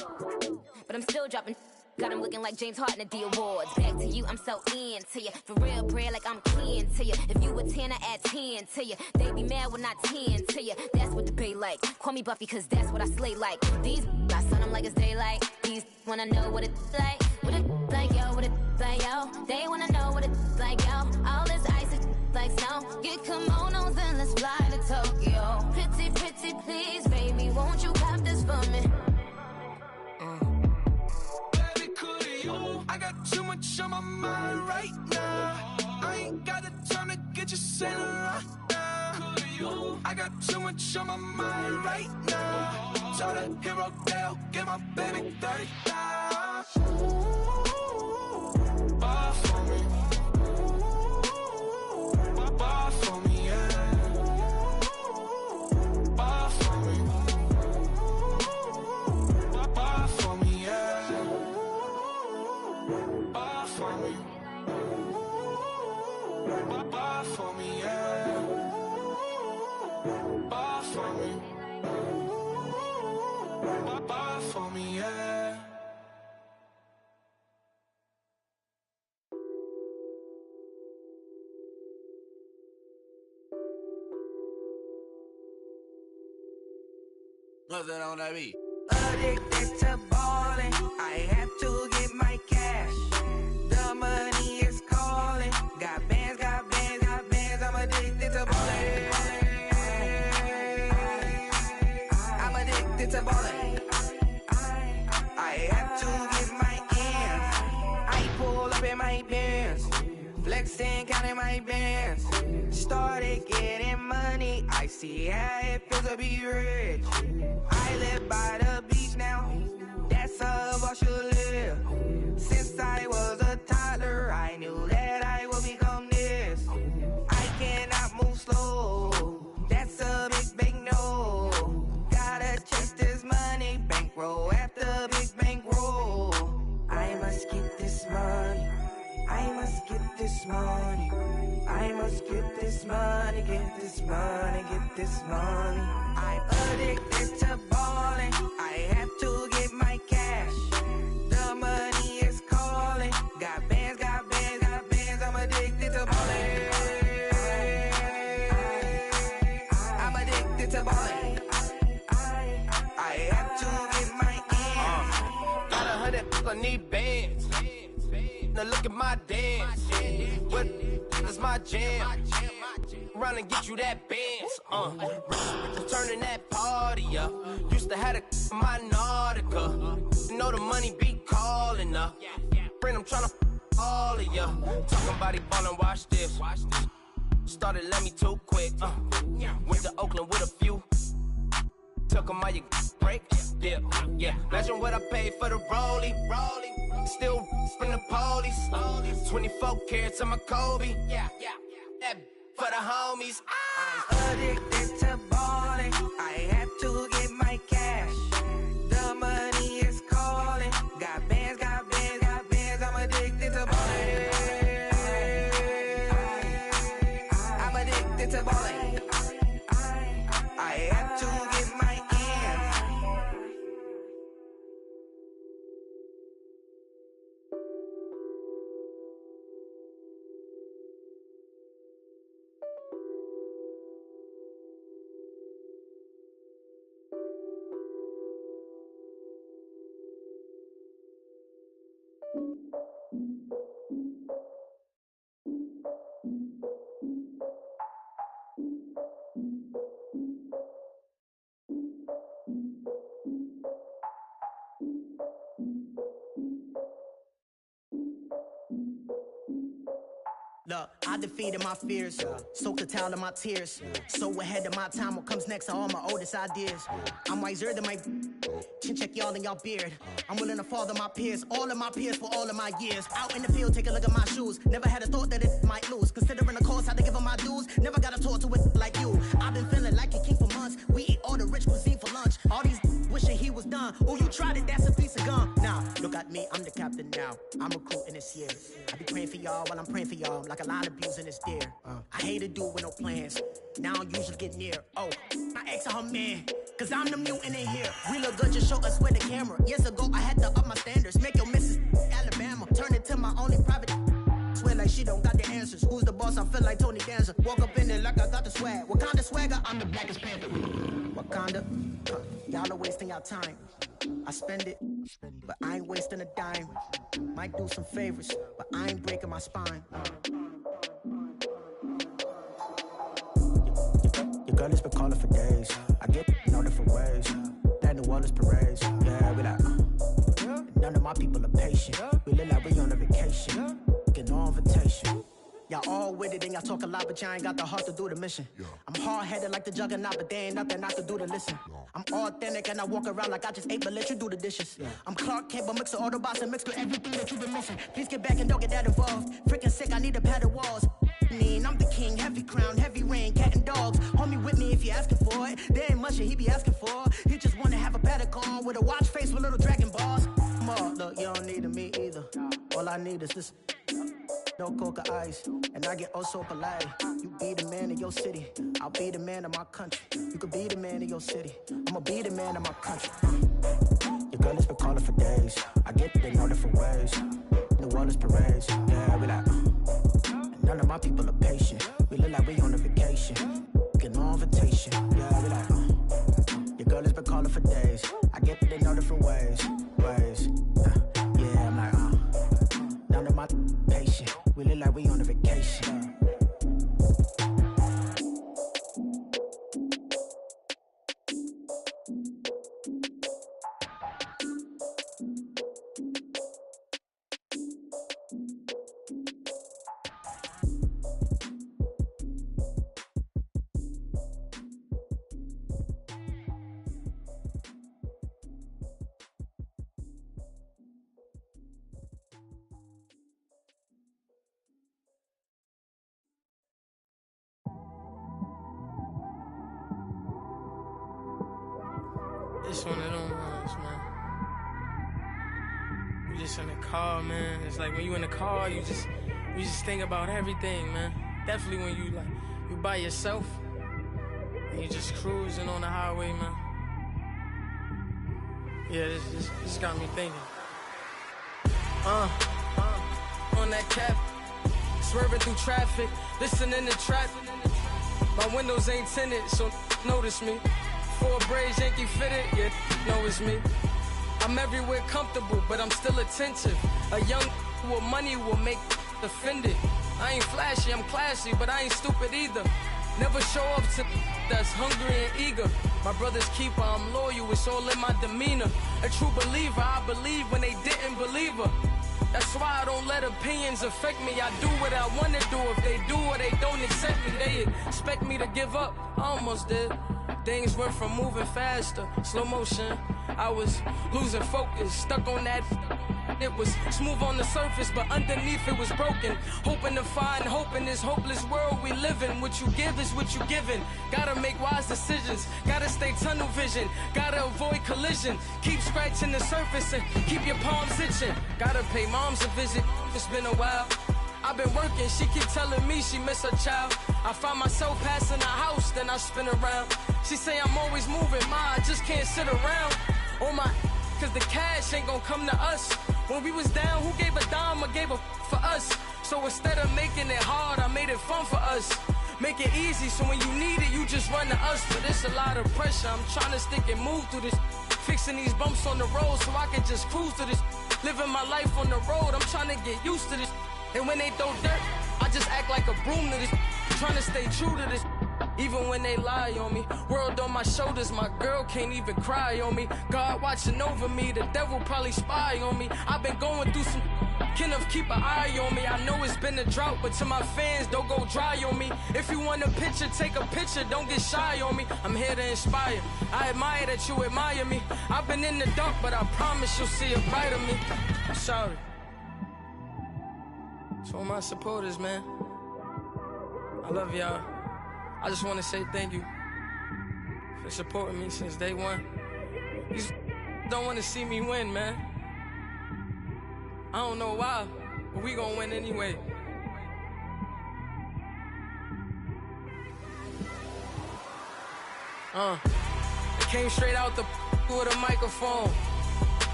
But I'm still dropping. Got him looking like James Harden at the awards. Back to you, I'm so into you. For real, bread, like I'm kin to you. If you a 10, I add 10 to you. They be mad when I 10 to you. That's what the bay like. Call me Buffy, cause that's what I slay like. These, I son them like it's daylight. These wanna know what it's like. What it like, yo, what it like, yo. They wanna know what it's like, yo. All this ice is like snow. Get kimonos and let's fly to Tokyo. Pretty, pretty, please, baby, won't you cop this for me?
I got too much on my mind right now. I ain't got the time to get you sailing right now. I got too much on my mind right now. Tell that hero down, get my baby 30,000. Ball for me. Ball for me, yeah. Ball for me. Ball for me, yeah. Ball for me. Ball for me, yeah. Ball for me. Ball for me, yeah.
Nothing on that beat.
Addicted to ballin', I have to get my cash. The money is calling. Got bands, got bands, got bands. I'm addicted to ballin'. I'm addicted to ballin'. I have to get my ends. I pull up in my pants, flexing, counting my bands. Started getting money. I see how it feels to be rich. I live by the beach now. That's how I should live. Since I was a toddler, I knew that I would become this. I cannot move slow. That's a big, big no. Gotta chase this money, bankroll after big bankroll. I must get this money. I must get this money. I must get this money, get this money, get this money. I'm addicted to ballin'. I have to get my need bands. Now look at my dance. What is my jam? Run and get you that bands. Turning that party up. Used to have my Nautica. You know the money be calling up. Friend, I'm tryna all of ya. Talking about it ballin', watch this. Started let me too quick. Went to Oakland with a few. Took 'em all you break. Yeah. Imagine what I paid for the rollie. Still from the police. 24 carats on my Kobe. That for the homies.
I'm addicted to balling. I have to get my cash. The money is calling. Got bands. I'm addicted to balling. I'm addicted to balling. I have to get my ends.
Look, I defeated my fears, soaked the towel of my tears. So ahead of my time, what comes next are all my oldest ideas. I'm wiser than my chin check y'all in y'all beard. I'm willing to father my peers, all of my peers for all of my years. Out in the field, take a look at my shoes. Never had a thought that it might lose. Considering the cost, I had to give them my dues. Never got a talk to it like you. I've been feeling like a king for months. We eat all the rich cuisine for lunch. All these wishing he was done. Oh, you tried it, that's a piece of gum. Now, look at me, I'm the captain now. I'm recruiting this year. I be praying for y'all while I'm praying for y'all. Like a line of abusing this deer. I hate to do with no plans. Now I usually get near. Oh, my ex are her man. Cause I'm the mutant in here. We look good, just show us where the camera. Years ago, I had to up my standards. Make your missus Alabama. Turn it to my only private. Swear like she don't got the answers. Who's the boss? I feel like Tony Danza. Walk up in there like I got the swag. What kind of swagger? I'm the blackest panther. Wakanda. Y'all are wasting our time. I spend it, but I ain't wasting a dime. Might do some favors, but I ain't breaking my spine. Your girl has been calling for days. I get in all different ways. That New Orleans parades. Yeah, we like, none of my people are patient. We look like we on a vacation. Get no invitation. Y'all all with it and y'all talk a lot, but y'all ain't got the heart to do the mission. I'm hard-headed like the juggernaut, but there ain't nothing not to do to listen. I'm authentic and I walk around like I just ate, but let you do the dishes. I'm Clark Kent, but mix the Autobots and mix with everything that you've been missing. Please get back and don't get that involved. Freaking sick, I need a pad of walls. I'm the king, heavy crown, heavy rain, cat and dogs. Homie with me if you asking for it. There ain't much that he be asking for. He just wanna have a paddock on with a watch face with little dragon balls. Look, you don't need me either. All I need is this. No coca ice, and I get oh so polite. You be the man of your city, I'll be the man of my country. You could be the man of your city, I'ma be the man of my country. Your girl has been calling for days. I get it in all different ways. New Orleans parades, yeah, we like. None of my people are patient. We look like we on a vacation. Get no invitation, yeah, we like. Your girl has been calling for days. I get it in all different ways. Yeah, I'm like, none of my patient. We look like we on a vacation.
It's one of them ones, man. You just in the car, man. It's like when you in the car, you just think about everything, man. Definitely when you by yourself and you just cruising on the highway, man. Yeah, this got me thinking. On that cap, swerving through traffic, listening to trap. My windows ain't tinted, so notice me. 4 braids, Yankee fitted, yeah, know it's me. I'm everywhere comfortable, but I'm still attentive. A young with money will make offended. I ain't flashy, I'm classy, but I ain't stupid either. Never show up to that's hungry and eager. My brother's keeper, I'm loyal, it's all in my demeanor. A true believer, I believe when they didn't believe her. That's why I don't let opinions affect me. I do what I want to do. If they do or they don't accept me, they expect me to give up. I almost did. Things went from moving faster, slow motion. I was losing focus, stuck on that. It was smooth on the surface, but underneath it was broken. Hoping to find hope in this hopeless world we live in. What you give is what you given. Gotta make wise decisions. Gotta stay tunnel vision. Gotta avoid collision. Keep scratching the surface and keep your palms itching. Gotta pay moms a visit. It's been a while. I've been working, she keep telling me she miss her child. I find myself passing the house, then I spin around. She say I'm always moving, ma, I just can't sit around. Oh my, cause the cash ain't gonna come to us. When we was down, who gave a dime or gave a for us? So instead of making it hard, I made it fun for us. Make it easy, so when you need it, you just run to us. But it's a lot of pressure, I'm trying to stick and move through this. Fixing these bumps on the road so I can just cruise to this. Living my life on the road, I'm trying to get used to this. And when they throw dirt, I just act like a broom to this. Trying to stay true to this. Even when they lie on me. World on my shoulders, my girl can't even cry on me. God watching over me, the devil probably spy on me. I've been going through some, Kenneth keep an eye on me. I know it's been a drought, but to my fans, don't go dry on me. If you want a picture, take a picture, don't get shy on me. I'm here to inspire, I admire that you admire me. I've been in the dark, but I promise you'll see a brighter me. I'm sorry. To all my supporters, man, I love y'all. I just want to say thank you for supporting me since day one. You don't want to see me win, man. I don't know why, but we gonna win anyway. It came straight out the with a microphone.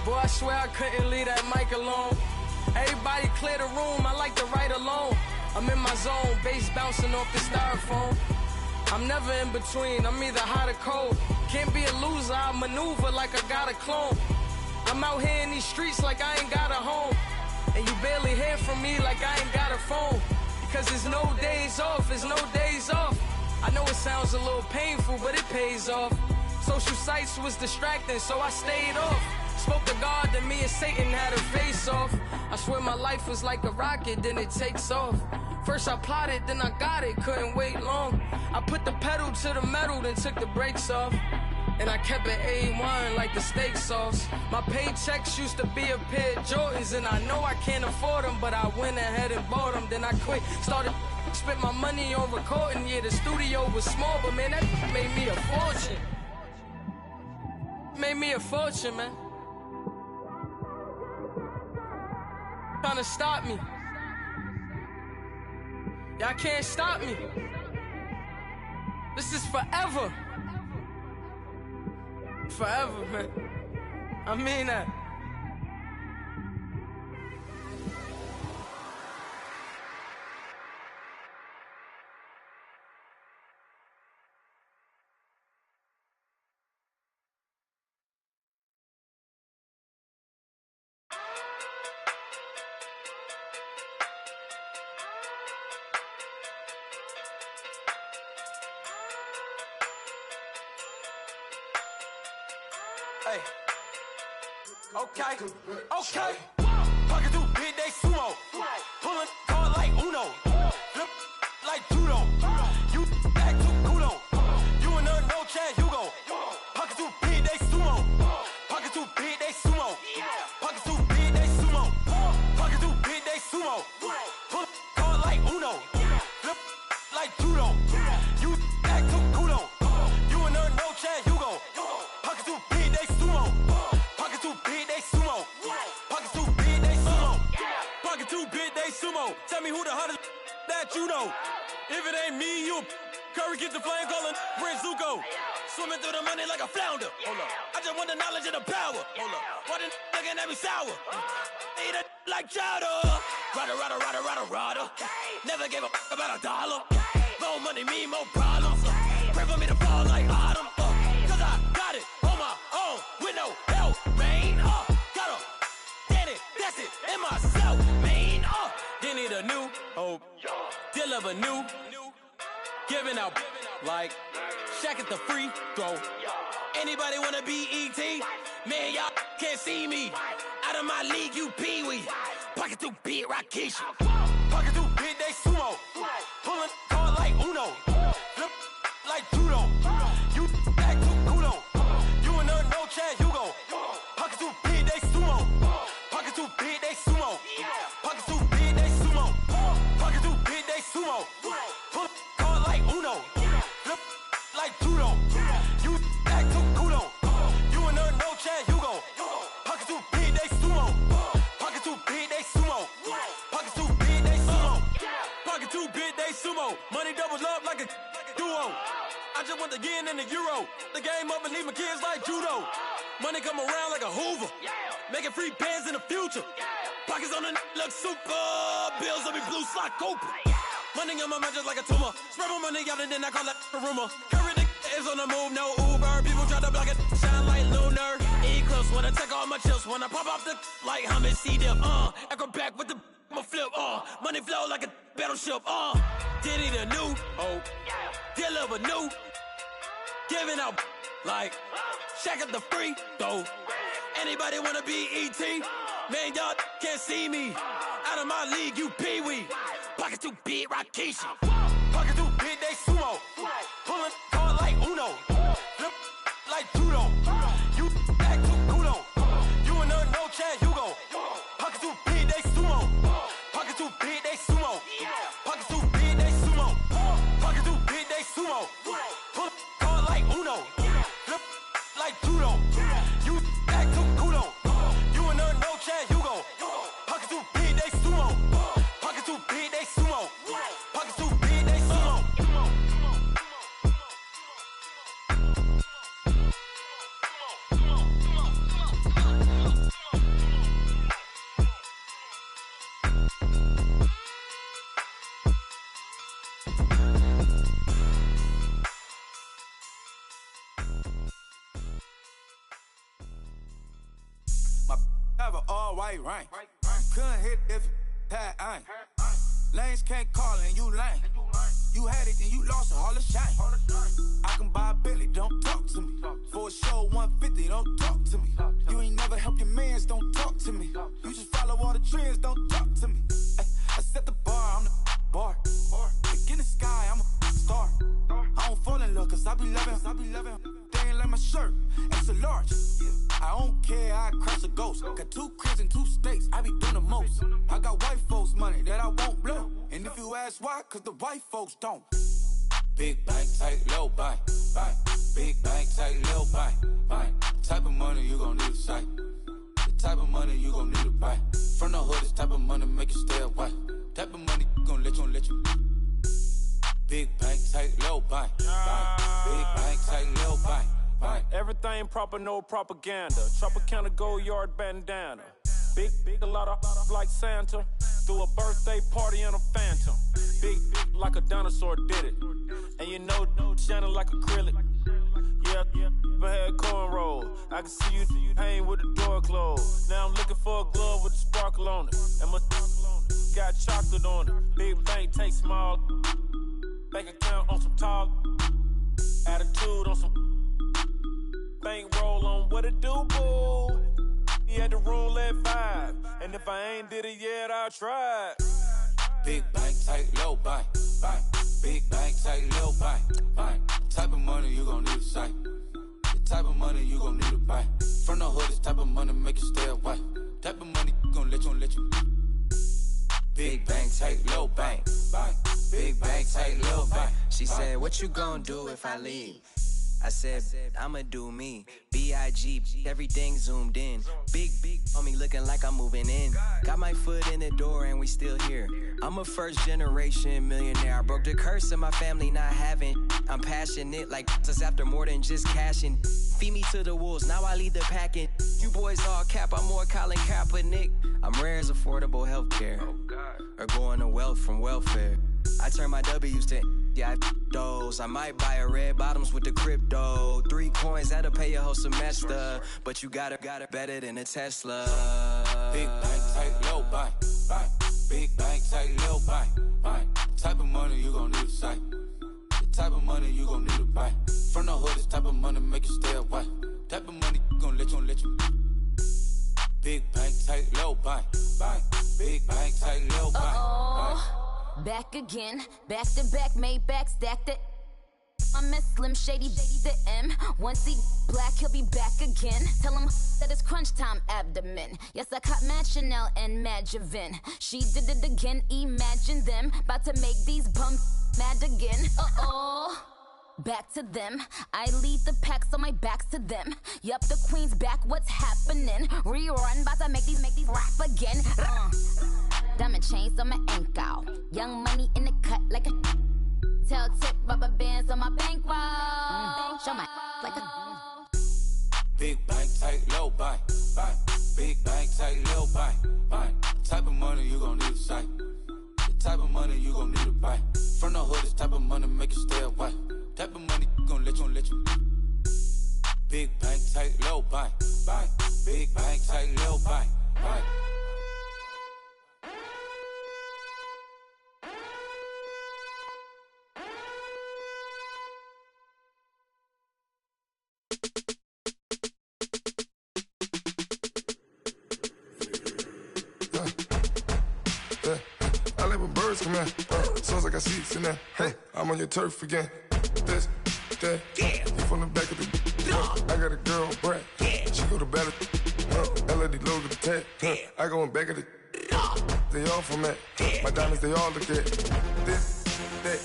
Boy, I swear I couldn't leave that mic alone. Everybody clear the room, I like to write alone. I'm in my zone, bass bouncing off the styrofoam. I'm never in between, I'm either hot or cold. Can't be a loser, I maneuver like I got a clone. I'm out here in these streets like I ain't got a home. And you barely hear from me like I ain't got a phone. Because there's no days off, there's no days off. I know it sounds a little painful, but it pays off. Social sites was distracting, so I stayed off. Spoke to God, then me and Satan had a face off. I swear my life was like a rocket, then it takes off. First I plotted, then I got it, couldn't wait long. I put the pedal to the metal, then took the brakes off. And I kept it A1 like the steak sauce. My paychecks used to be a pair of Jordans, and I know I can't afford them, but I went ahead and bought them. Then I quit, started, spent my money on recording. Yeah, the studio was small, but man, that made me a fortune. Made me a fortune, man. Trying to stop me. Y'all can't stop me. This is forever. Forever, man. I mean that.
Hey. Okay. Okay. Pocket through big day sumo. Pulling card like Uno. Flip like judo. You back to kudo. You and her no chance, you go. Pocket through big day sumo. Pocket through big day sumo. Pocket through big day sumo. Pocket through big day sumo. Pull card like Uno. Flip like judo. You back to kudo. You and her no chance, you go. Pocket through big day sumo. Pocket through big day sumo. Pocket through big day sumo. Pocket through big day sumo. Tell me who the hottest that you know. If it ain't me, you Curry get the flame calling Prince Zuko. Swimming through the money like a flounder. Hold up. I just want the knowledge and the power. Hold up. Why the looking at me sour? Eat it like chowder. Rada. Never gave a about a dollar. More money mean more problems. Pray for me to fall like autumn. Cause I got it on my own with no help, man.
new hope, deal of a new, giving out like Shaq at the free throw. Anybody wanna be E.T.? Man, y'all can't see me. Out of my league, you pee-wee. Pocket too big, Rakishi. Pocket too big, they sumo. Pulling card like Uno. Flip like judo. You act too kudo. You and her, no chance, you go. Pocket too big, they sumo. Pocket too big, they sumo. Pocket too big, they sumo. Pocket too big, they sumo. Pull card like Uno. Flip like judo. You act too kudo. You and her, no chance, you go. Pocket too big, they sumo. Pocket too big, they sumo. Pocket too big, they sumo. Pocket too big, they sumo. Money doubles up like a duo. I just want the yen and the euro. The game up and leave my kids like judo. Money come around like a Hoover. Making free bands in the future. Pockets on the look super. Bills on me blue slot Cooper. Money on my mind just like a tumor. Spread my money out and then I call that a rumor. Current is on the move, no Uber. People try to block it, shine like lunar. Eclipse when I take all my chips. When I pop off the like Hummus C-dip. Echo back with the I'ma flip. Money flow like a battleship. Diddy the new hope. Deal of a new. Giving out like Shaq at the free throw. Anybody wanna be E.T.? Man, y'all can't see me. Out of my league, you pee-wee. Pocket too big, Rakishi. Pocket too big, they sumo. Pulling card like Uno. Flip like judo. You act too kudo. You and her, no chance, you go. Pocket too big, they sumo. Pocket too big, they sumo. Pocket too big, they sumo. Pocket too big, they sumo. Pull card like Uno. Flip like judo. You act too kudo. You and her, no chance, you go. Pocket too big, they sumo. Pocket too big, they sumo. Pocket too big, they sumo.
My have an all-white ring. Couldn't hit if it had ain't. Lanes can't call and you lame. You had it and you lost all the shine. I can buy a Billy, don't talk to me. For a show 150, don't talk to me. You ain't never helped your mans, don't talk to me. You just follow all the trends, don't talk to me. I set the bar, I'm the bar. Look in the sky, I'm a star. I don't fall in love cause I be loving. They ain't like my shirt, it's a large. I don't care, I cross a ghost. Got 2 cribs and 2 states, I be doing the most. I got white folks money that I won't blow. And if you ask why, cause the white folks don't. Big bank, tight, low bank, bank. Big bank, tight, low bank, bank. Type of money you gon' need to sight. The type of money you gon' need to buy. From the hood, this type of money make you stay away. Type of money gon' let you. Big bank, tight, low bank, bank. Big bank, tight, low bank.
Everything proper, no propaganda. Tropicana gold yard bandana. Big, a lot of like Santa. Threw a birthday party in a phantom. Big like a dinosaur did it. And you know, shining like acrylic. Yeah, I had cornrows. I can see you hang with the door closed. Now I'm looking for a glove with a sparkle on it. And my got chocolate on it. Big bank, take small. Bank account on some talk. Attitude on some. Bank roll on what it do, boo. He had the roulette vibe. And if I ain't did it yet, I'll try.
Big bank, tight, low bank, bank. Big bank, tight, low bank, bank. Type of money you gon' need to sight. The type of money you gon' need to buy. From the hood, this type of money make you stay away. Type of money gon' let you. Big bank, tight, low bank, bank. Big bank, tight, low bank.
She said, what you gon' do if I leave? I said, I'ma do me. B.I.G. Everything zoomed in. Big on me looking like I'm moving in. Got my foot in the door and we still here. I'm a first generation millionaire. I broke the curse of my family not having. I'm passionate like us after more than just cashing. Feed me to the wolves, now I lead the packing. You boys all cap, I'm more Colin Kaepernick. I'm rare as affordable healthcare. Or going to wealth from welfare. I turn my W's to those. I might buy a red bottoms with the crypto. 3 coins, that'll pay your whole semester. But you got it better than a Tesla.
Big bank, tight, low bank, bank.
Big bank, tight, little bank. Type of money you gon' need a sight. The type of money you gon' need to buy. From the hood, this type of money make you stay away. Type of money gon' let you. Big bank, tight, little bank. Big bank, tight, little bank.
Back again, back to back, made back, stacked it. I miss Slim Shady, the M. Once he black, he'll be back again. Tell him that it's crunch time abdomen. Yes, I caught Mad Chanel and Mad Javin. She did it again, imagine them. About to make these bums mad again. Back to them. I lead the pack, so my back's to them. Yup, the queen's back, what's happening? Rerun, about to make these rap again. Diamond chains on my ankle. Young money in the cut like a tell tip rubber bands on my bankroll. Show my like a
big bank, tight, low bank. Big bank, tight, low bank. Type of money you gon' need a sight. The type of money you gon' need to buy. From the hood, this type of money make you stay away. Type of money gon' let you. Big bank, tight, low bank. Big bank, tight, low bank.
I let my birds come in. Sounds like I see seats in there. Hey, I'm on your turf again. This, that, yeah. You from the back of the. I got a girl, Brad. Yeah. She go to battle. LED logo the tag. I go in back of the. They all from that. My diamonds, they all look at. This, that.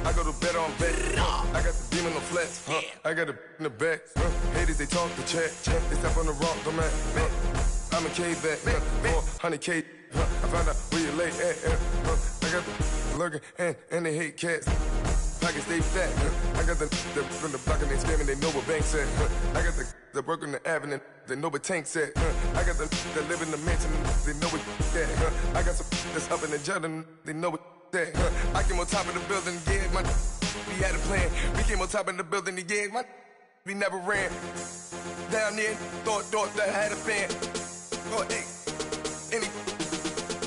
I go to bed on bed. I got the demon on flats. I got it in the back. Haters, they talk the chat. They step on the rock, the man. I'm a cave back. 400K. I found out where you lay at. I got the lurking and they hate cats. Pockets stay fat. I got the from the block and they screaming, they know what banks at. I got the work on the avenue, they know what tanks at. I got the that live in the mansion, they know what that. I got some that's up in the Jordan, they know what that. I came on top of the building, yeah, my we had a plan. We came on top of the building, yeah, my we never ran. Down there, thought that I had a fan. Oh, hey, any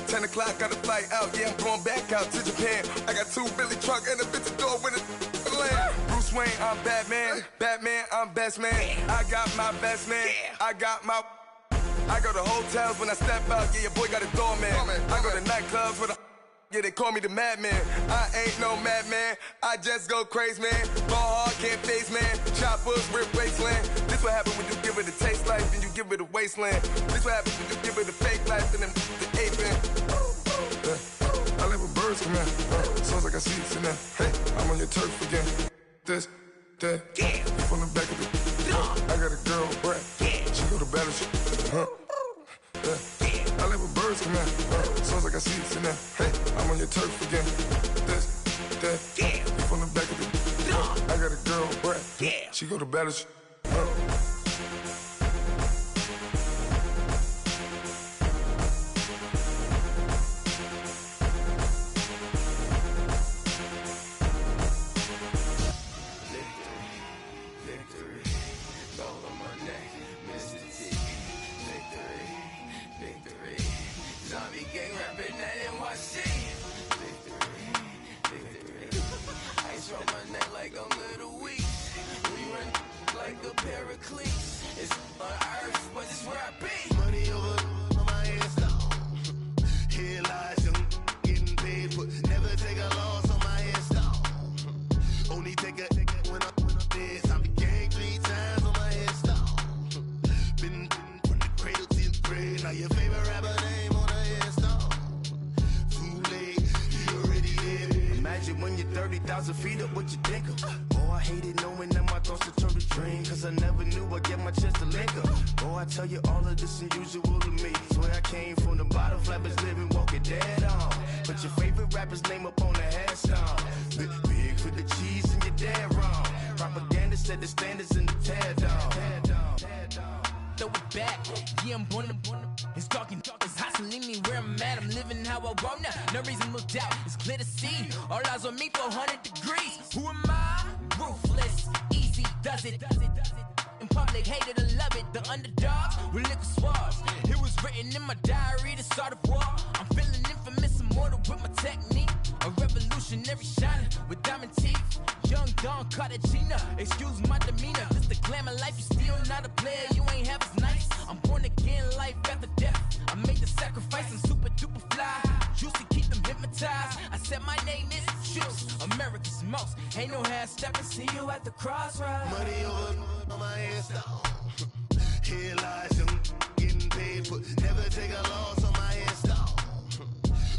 10 o'clock, got a flight out, yeah, I'm going back out to Japan. I got 2 Billy truck and a bitch door with a land. Bruce Wayne, I'm Batman. Batman, I'm best man. I got my best man. I got my. I go to hotels when I step out, yeah, your boy got a doorman. I go to nightclubs with a. Yeah, they call me the madman. I ain't no madman. I just go crazy, man. Ball hard, can't face, man. Choppers, rip wasteland. This what happen when you give it a taste life and you give it a wasteland. This what happen when you give it a fake life and then the aping. I let my birds come in. Sounds like I see seats in there. Hey, I'm on your turf again. This, that, yeah. You from the back of the. I got a girl, Brad. She go to battle. I let my birds come in. Sounds like I see seats in there. Hey, I'm on your turf again. This, that, yeah. You from the back of the. I got a girl, Brad. She go to battle.
When you're 30,000 feet up, what you think of? Oh, I hated knowing that my thoughts had turned to dream. Cause I never knew I'd get my chance to link up. Oh, I tell you all of this unusual to me. Swear I came from the bottom, flappers living, walking dead on. Put your favorite rapper's name up on the headstone. Big for the cheese and you're dead wrong. Propaganda set the standards in the tear down.
Throw it back, yeah, I'm born to. It's talking, it's hustling me where I'm at. I'm living how I want now. No reason to look doubt, it's clear to see. All eyes on me for 100 degrees. Who am I? Ruthless, easy, does it. In public, hated to love it. The underdogs with liquor swabs. It was written in my diary to start a war. I'm feeling infamous.
immortal with my technique. A revolutionary shining with diamond teeth. Young Don Cartagena, excuse my demeanor. This the glamour life, you still not a player, you ain't half as nice. I'm born again, life after death. I made the sacrifice and super duper fly. Juicy, keep them hypnotized. I said my name is Juice, America's most. Ain't no half stepping, see you at the crossroads.
Money over on my headstone. Here lies young, getting paid, but never take a loss on my headstone.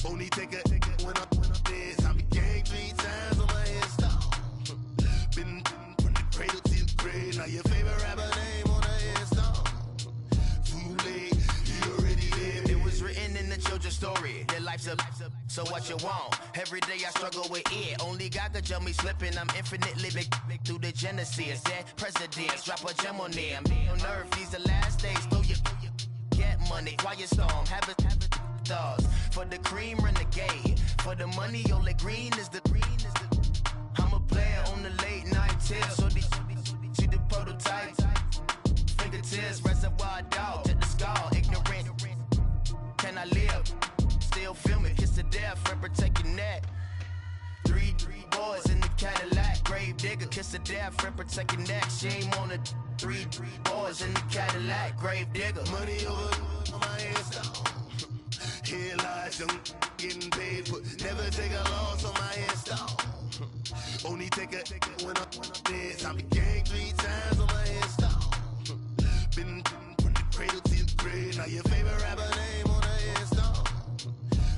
Only take a when I'm dead. I be gang 3 times on my headstone. Been from the cradle to the grave. Now your favorite rapper name on the headstone. Too late, you already dead.
It was written in the children's story. Their life's up, so what you want? Every day I struggle with it. Only God could jump me slipping. I'm infinitely big through the genesis. Dead presidents, drop a gem on them. On earth, these the last days. Throw your get money, quiet storm, have it thoughts. For the cream, renegade. For the money, only green is the. I'm a player on the late night tips. So these see the prototype. Fingertips, reservoir dog, to the skull, ignorant. Can I live? Still feel me, kiss to death, friend, protect your neck. 3 boys in the Cadillac, grave digger, kiss to death, friend, protect your neck. Shame on the 3 boys in the Cadillac, grave digger.
Money over on my headstone. Here lies young, getting paid, but never take a loss on my headstone. Only take a when I'm dead. I be gang 3 times on my headstone. Been from the cradle to the grave. Now your favorite rapper name on the headstone.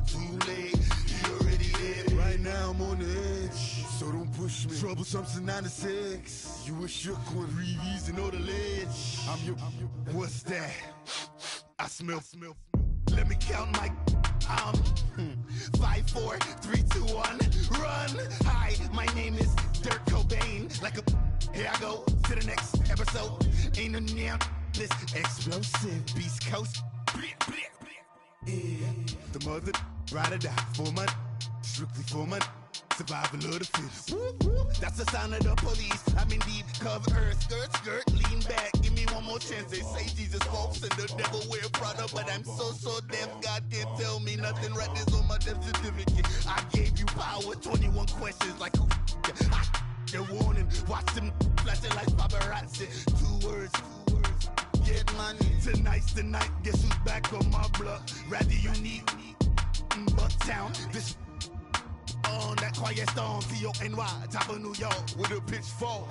Too late, you already dead. Right now I'm on the edge, so don't push me. Troublesome to 96. You a shook one, breathe and know the ledge. I'm your. What's that? I smell. Let me count my 5, 4, 3, 2, 1, run. Hi, my name is Dirk Cobain. Like a here I go to the next episode. Ain't no damn this explosive Beast Coast. Yeah. The mother ride or die for my strictly for my survival of the fittest. That's the sound of the police. I'm indeed cover earth, skirt, lean back. Give me one more chance. They say Jesus walks and the devil wear Prada, but I'm so deaf. God can't tell me nothing. Right there's on my death certificate. I gave you power. 21 questions like who? Your warning. Watch them flashing like paparazzi. 2 words. Get money. Tonight's the night. Guess who's back on my block? Rather unique. Bucktown. This. On that quiet storm, T-O-N-Y, top of New York, with a pitchfork.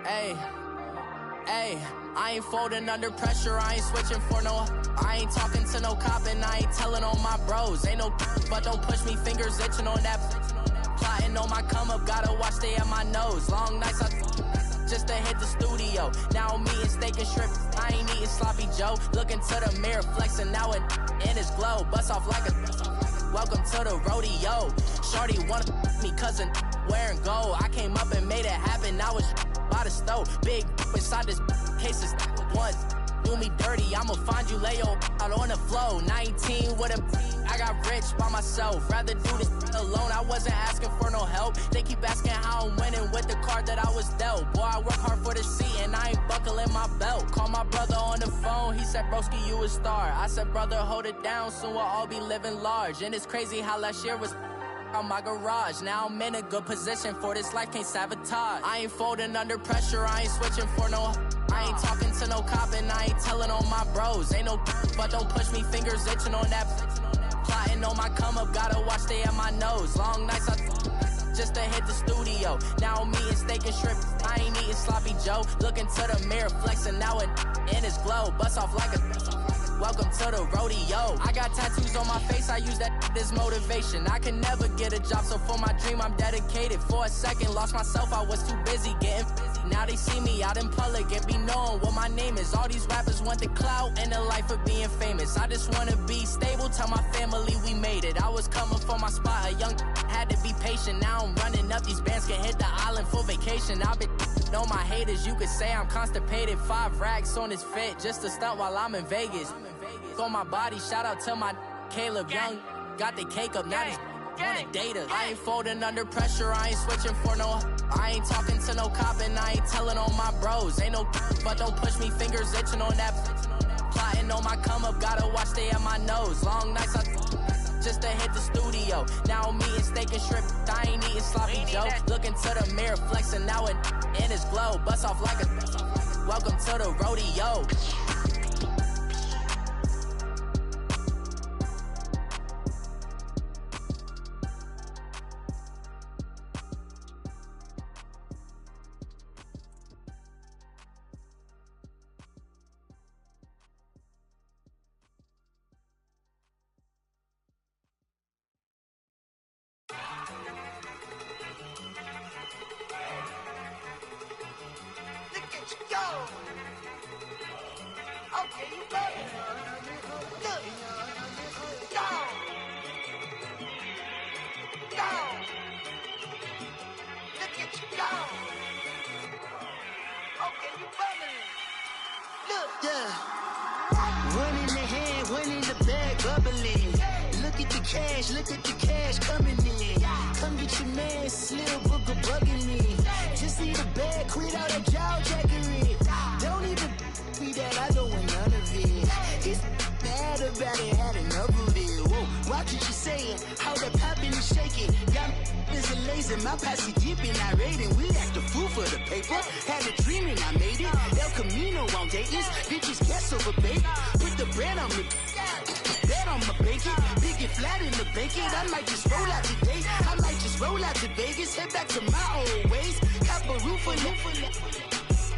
Hey, I ain't folding under pressure, I ain't switching for no. I ain't talking to no cop and I ain't telling on my bros. Ain't no but don't push me, fingers itching on that. Plotting on my come up, gotta watch stay at my nose. Long nights just to hit the studio. Now I'm eating steak and shrimp. I ain't eating sloppy Joe. Looking to the mirror, flexing now in his glow. Bust off like a welcome to the rodeo. Shorty wanna me cousin wearing gold. I came up and made it happen. I was by the stove. Big inside this case is once. Do me dirty, I'ma find you lay your out on the flow. 19 with a I got rich by myself. Rather do this alone. I wasn't asking for no help. They keep asking how I'm winning with the card that I was dealt. Boy, I work hard for the seat and I ain't buckling my belt. Call my brother on the phone. He said, broski, you a star. I said, brother, hold it down. Soon we'll all be living large. And it's crazy how last year was on my garage. Now I'm in a good position for this life, can't sabotage. I ain't folding under pressure, I ain't switching for no. I ain't talking to no cop and I ain't telling on my bros. Ain't no but don't push me, fingers itching on that. Plotting on my come up, gotta watch stay at my nose. Long nights just to hit the studio. Now I'm eating steak and shrimp. I ain't eating sloppy Joe. Looking to the mirror, flexing now in his glow. Bust off like a welcome to the rodeo. I got tattoos on my face, I use that as motivation. I can never get a job, so for my dream I'm dedicated. For a second, lost myself, I was too busy getting now they see me out in public and be knowing what my name is. All these rappers want the clout and the life of being famous. I just wanna be stable, tell my family we made it. I was coming for my spot, a young had to be patient. Now I'm running up, these bands can hit the island for vacation. I've been know my haters, you could say I'm constipated. 5 racks on his fit, just to stunt while I'm in Vegas. On my body, shout out to my Caleb Young. Got the cake up, now these on the data. I ain't folding under pressure, I ain't switching for no. I ain't talking to no cop and I ain't telling on my bros. Ain't no but don't push me, fingers itching on that. Plotting on my come up, gotta watch stay at my nose. Long nights I just to hit the studio. Now I'm eating steak and shrimp, I ain't eating sloppy Joe. Looking to the mirror, flexing now it in his glow. Bust off like a welcome to the rodeo.
Look at the cash coming in. Come get your man, Slim Booker bugging me. Just need a bag, quit all that jaw jackery. Don't even be that, I don't want none of it. He's mad about it, had enough of it. Whoa, watch what you saying, how that poppin' and shaking. Got is a lazy, my posse deep and I raiding. We act a fool for the paper. Had a dream and I made it. El Camino on Dayton's, bitches guess over bait. Put the bread on me. I'ma bake it, big and flat in the bacon. I might just roll out today. I might just roll out to Vegas, head back to my old ways. Cop a roof for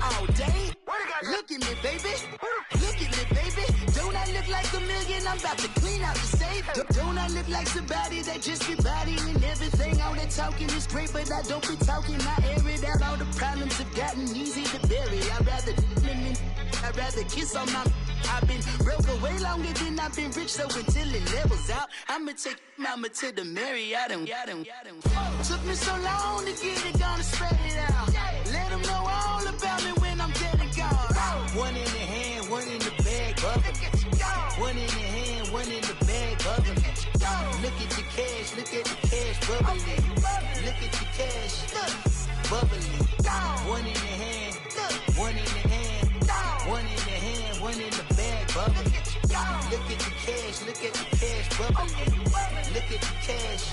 all day. Look at me, baby. Look at me, baby. Don't I look like a million? I'm about to clean out the safe. Don't I look like somebody that just be bodying everything? All that talking is great, but I don't be talking. I air it out. All the problems have gotten easy to bury. I'd rather kiss on my. I've been broke way longer than I've been rich, so until it levels out, I'ma take mama to the Marriott and took me so long to get it, gonna spread it out. Let them know all about me when I'm dead and gone. One in the hand, one in the bag, bubble. One in the hand, one in the bag, bubble. Look at the cash, look at the cash, bubbling. Look at the cash, bubbling. One in the hand, one in the hand, one in the hand, one in the bag, bubbling. Look at the cash, look at the cash, bubbling. Look at the cash,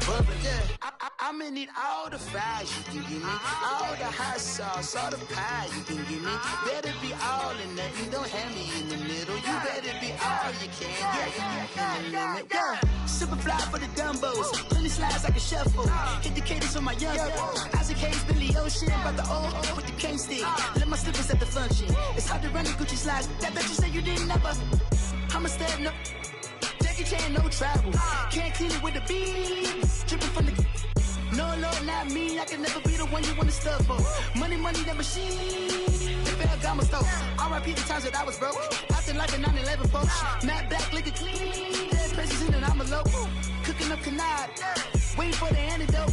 bubbling. I'ma need all the fries you can give me, all the hot sauce, all the pie you can give me. Better be all or nothing, don't have me in the middle. You better be all you can, in the limit. Yeah, super fly for the Dumbos, plenty slides like a shuffle. Hit the cadence for my young Isaac Hayes, Billy Ocean, about the old with the cane stick. Let my slippers at the function. It's hard to run the Gucci slides. That bet you say you didn't never. I'ma step no. Jackie Chan, no travel. Can't clean it with the beat. Dripping from the. No, Lord, not me. I can never be the one you want to stuff for. Money, that machine. If I got my stuff. R.I.P. the times that I was broke. Acting like a 9/11 folks. Matte back, liquor clean. Dead places in and I'm a local. Cooking up canard. Waiting for the antidote.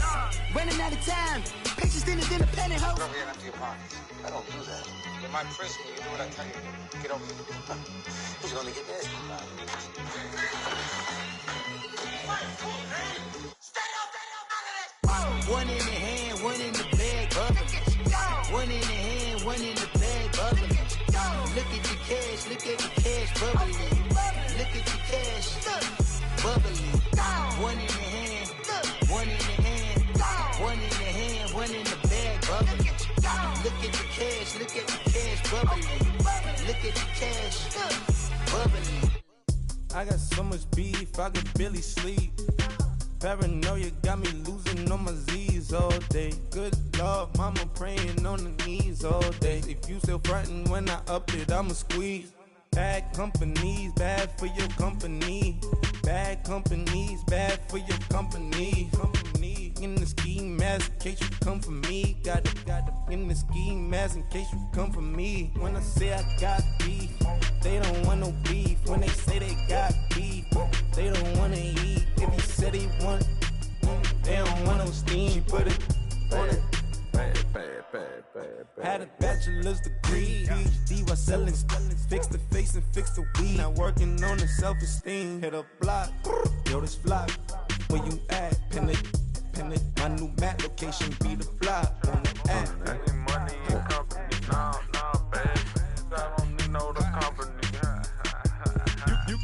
Running out of time. Pictures thinner than a penny hoe.
Over here after your parties. I don't do that. In my prison, you do what I tell you. Get over here. Who's gonna get this?
One in the hand, one in the bag, bubbling. One in the hand, one in the bag, bubbling. Look at the cash, look at the cash, bubbling. Look at the cash, bubbling. One in the hand, one in the hand, one in the hand, one in the bag, bubbling. Look at the cash, look at the cash, bubbling. Look at the cash, bubbling.
I got so much beef, I could barely sleep. Paranoia got me losing on my Z's all day. Good Lord, mama praying on the knees all day. If you still frontin' when I up it, I'ma squeeze. Bad companies, bad for your company. Bad companies, bad for your company. In the ski mask in case you come for me. Got it in the ski mask in case you come for me. When I say I got beef, they don't want no beef. When they say they got beef, they don't wanna eat. If you said he want, they don't want no steam. Put it on it. Had a bachelor's degree, PhD while selling. Fix the face and fix the weed. Now working on the self-esteem. Hit a block, yo, this flock. Where you at? Pin it. My new map location be the block on the app.
Any money in company, nah, baby. I don't need no the company.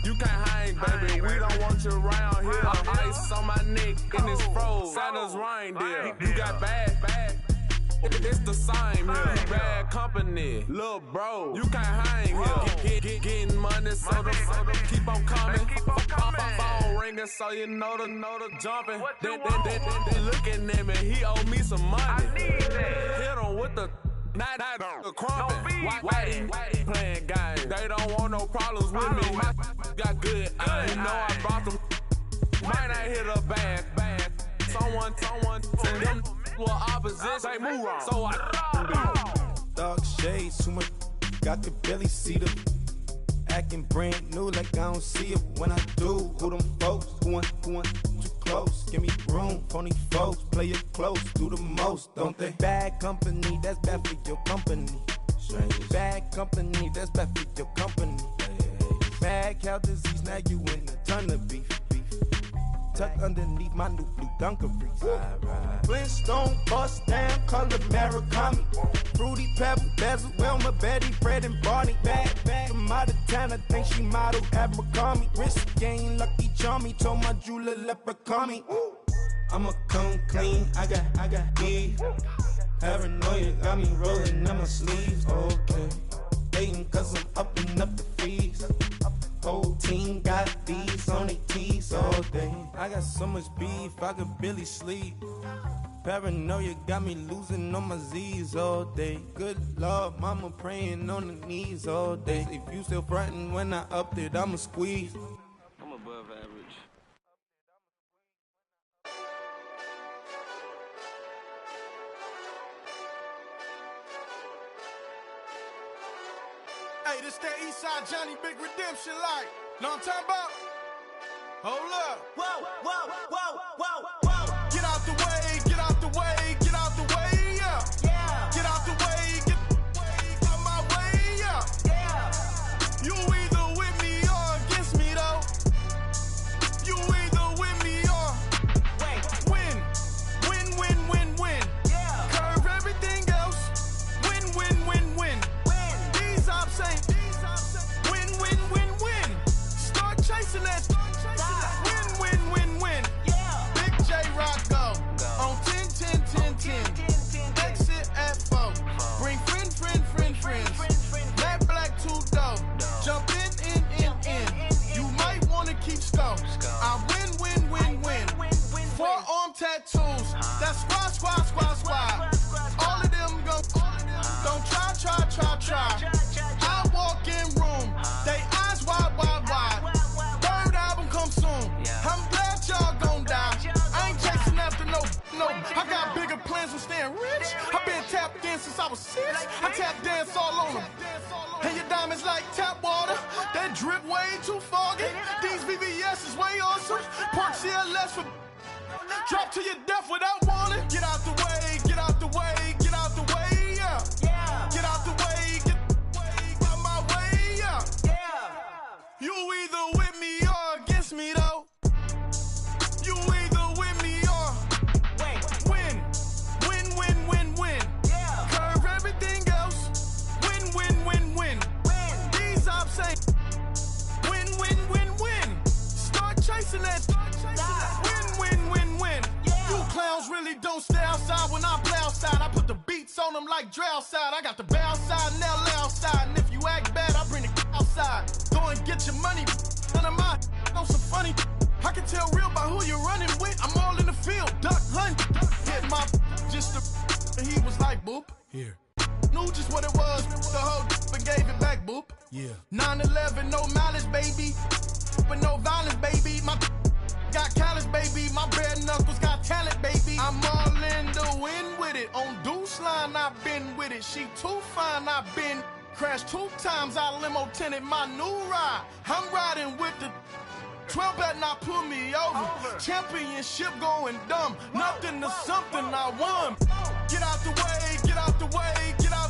You can't hang, baby. We don't want you around here. Ice on my neck in this froze. Santa's reindeer. You got bad. It's the same here. Bad company, little bro. You can't hang here. Getting money, so the keep on coming. Phone ringing, so you know the jumping. They looking at me. He owe me some money. Hit him with the. Not the crumpin'. Whitey playing games. They don't want no problems with me. Got good. I know I brought them. Might not hit a bad. Someone, and them were opposition. They move wrong. So I
Dark shades, too much. Got the belly see them. Acting brand new like I don't see it when I do. Who them folks? Who want too close? Give me room, phony folks. Play it close, do the most, don't they? Bad company, that's bad for your company. Bad company, that's bad for your company. Bad cow disease, now you in a ton of beef. Tucked underneath my new blue Dunkaroos. Flintstone bust down, color Murakami. Fruity Pebble, Basil, Wilma, Betty, Fred, and Barney. Bad from out of town, I think she model Abercrombie. Wrist game, Lucky Charmy, told my jeweler leprechaun me. I'ma come clean, I got heat. Paranoia got me rolling in my sleeves, okay. Hating cause I'm upping up the fees. Whole team got these on their tees all day. I got so much beef, I could barely sleep. Paranoia got me losing on my Z's all day. Good Lord, mama praying on the knees all day. If you still frontin' when I upped it, I'ma squeeze.
I'm above average.
Hey, this that Eastside Johnny Big Redemption like. Know what I'm talking about? Hold up. Whoa. Get out the way, get out the way, get out the way, yeah. Get out the way, get out my way, yeah. You either with me or against me, though. You either with me or win. Yeah. Curve everything else. Win. These ops ain't win. Start chasing that. Win. Yeah. Big J Rock go on 10. Exit at 4. Bring friends. Black 2 dough. Jump in. You might wanna keep score. I win. Forearm tattoos. That's squad. All of them go. Don't try. I walk in room. They eyes wide. Third album come soon. I'm glad y'all gon' die. I ain't chasing after no. I got bigger plans than staying rich. I been tapped in since I was 6. I tap dance all on them. And your diamonds like tap water. That drip way too foggy. These VVS is way awesome. Park CLS for drop to your death without warning. Get out the way, yeah. Get out the way, get out my way, yeah. You either with me or against me, though. You either with me or win. Yeah. Curve everything else. Win. These ops ain't win. Start chasing that. Win. Yeah. You clowns really don't stay outside when I play outside. I put the beats on them like Dre outside. I got the bounce side and they'll lay outside. And if you act bad, I bring the outside. Go and get your money. None of my know some funny. I can tell real by who you're running with. I'm all in the field. Duck hunt. Hit my just and he was like, boop. Here. Knew just what it was. The whole and gave it back, boop. Yeah. 9/11, no malice, baby. But no violence, baby. My got callous, baby. My bare knuckles got talent, baby. I'm all in the wind with it. On Deuce Line, I've been with it. She too fine, I've been crashed 2 times. I limo tinted my new ride. I'm riding with the 12 better not pull me over. Championship going dumb. Nothing to something I won. Get out the way, get out the way, get out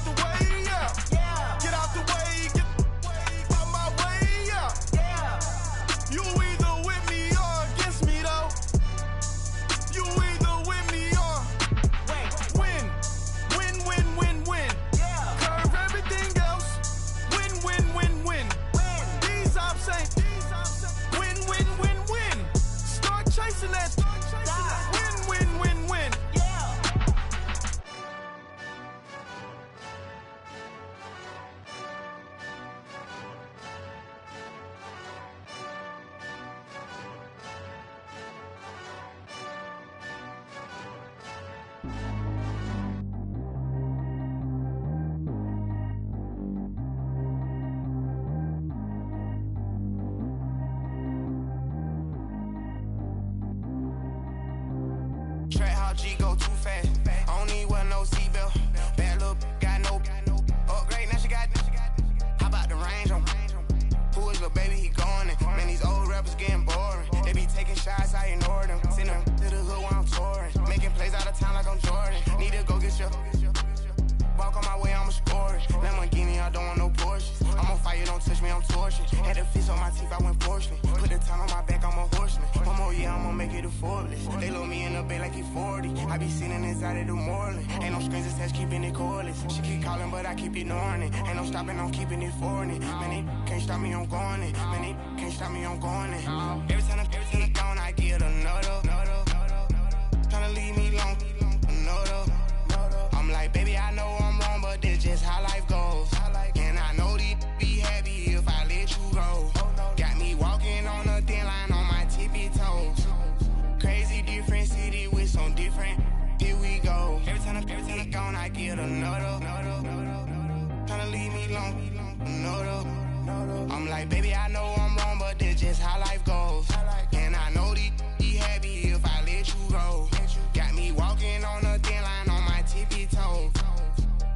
Forbes. They load me in the bed like he 40. I be sitting inside of the Moreland. Ain't no strings attached, keeping it cordless. She keep calling, but I keep ignoring it. Ain't no stopping, I'm keeping it foreign it. Man, they can't stop me, I'm going it. Man, they can't stop me, I'm going it. Every time I'm gone, I get another. Tryna leave me alone, another. I'm like, baby, I know I'm wrong, but this just how life goes. And I know these be happy if I let you go. Got me walking on a thin line on my tippy toes. Crazy different city with some different. Here we go. Every time I'm gone, I get another. Tryna leave me alone, another. I'm like, baby, I know I'm wrong, but this just how life goes. And I know these be happy if I let you go. Got me walking on a thin line on my tippy toes.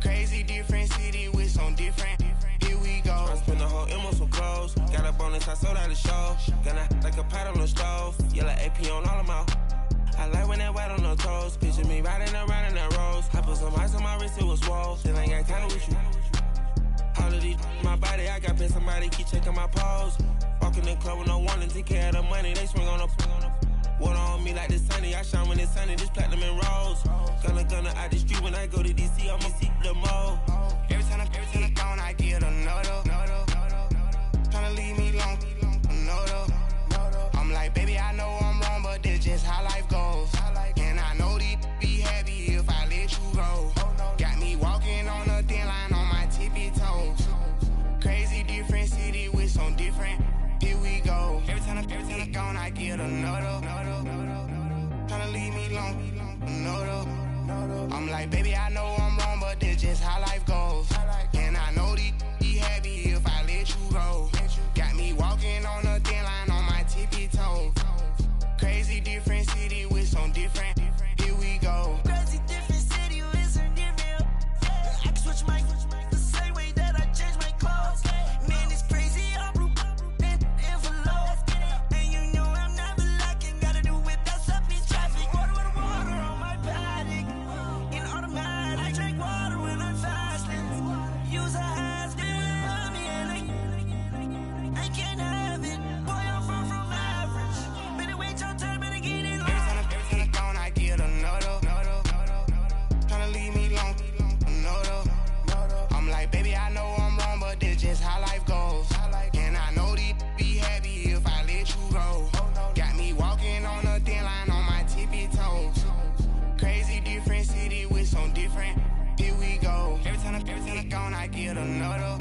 Crazy different city with some different. Here we go.
I spent the whole M on some clothes. Got up on this, I sold out the show. Gonna like a pot on the stove. Yellow AP on all of my. I like when that white on the toes. Picture me riding around in that rose. I put some ice on my wrist, it was swole. Still ain't got time with you. All of these my body, I got paid somebody keep checking my pose. Walking in the club with no warning, take care of the money. They swing on the. Water on me like the sunny, I shine when it's sunny. This platinum and rose. Gonna out the street when I go to DC, I'ma see the mode.
Every time I'm gone, I get another. Tryna leave me alone, another. I'm like, baby, I know I'm wrong, but this just how life goes. And I know these be happy if I let you go. Got me walking on a thin line on my tippy toes. Crazy different city with some different. Here we go. Every time I'm gone, I get another. Tryna leave me alone, another. I'm like, baby, I know I'm wrong, but this just how life goes. And I know these be happy if I let you go. Got me walking on a thin line on my tippy toes. Crazy different city with some different. Here we go.
Crazy different city with some different. I can switch my the same way that I change my clothes. Man, it's crazy. I'm envelope. And you know I'm never lacking. Gotta do it, that's up in traffic. Water on my paddock. In automatic. I drink water when I'm fasting. Use a ass to love me and I can't have it. Boy, I'm far from average. Better wait your turn, better get in line.
Every time I'm gone, I get another. Tryna leave me alone, another. I'm like, baby, I know I'm wrong, but this just how life goes. And I know these be happy if I let you go. Got me walking on a thin line on my tippy toes. Crazy different city with some different. Here we go. Every time I'm gone, I get another.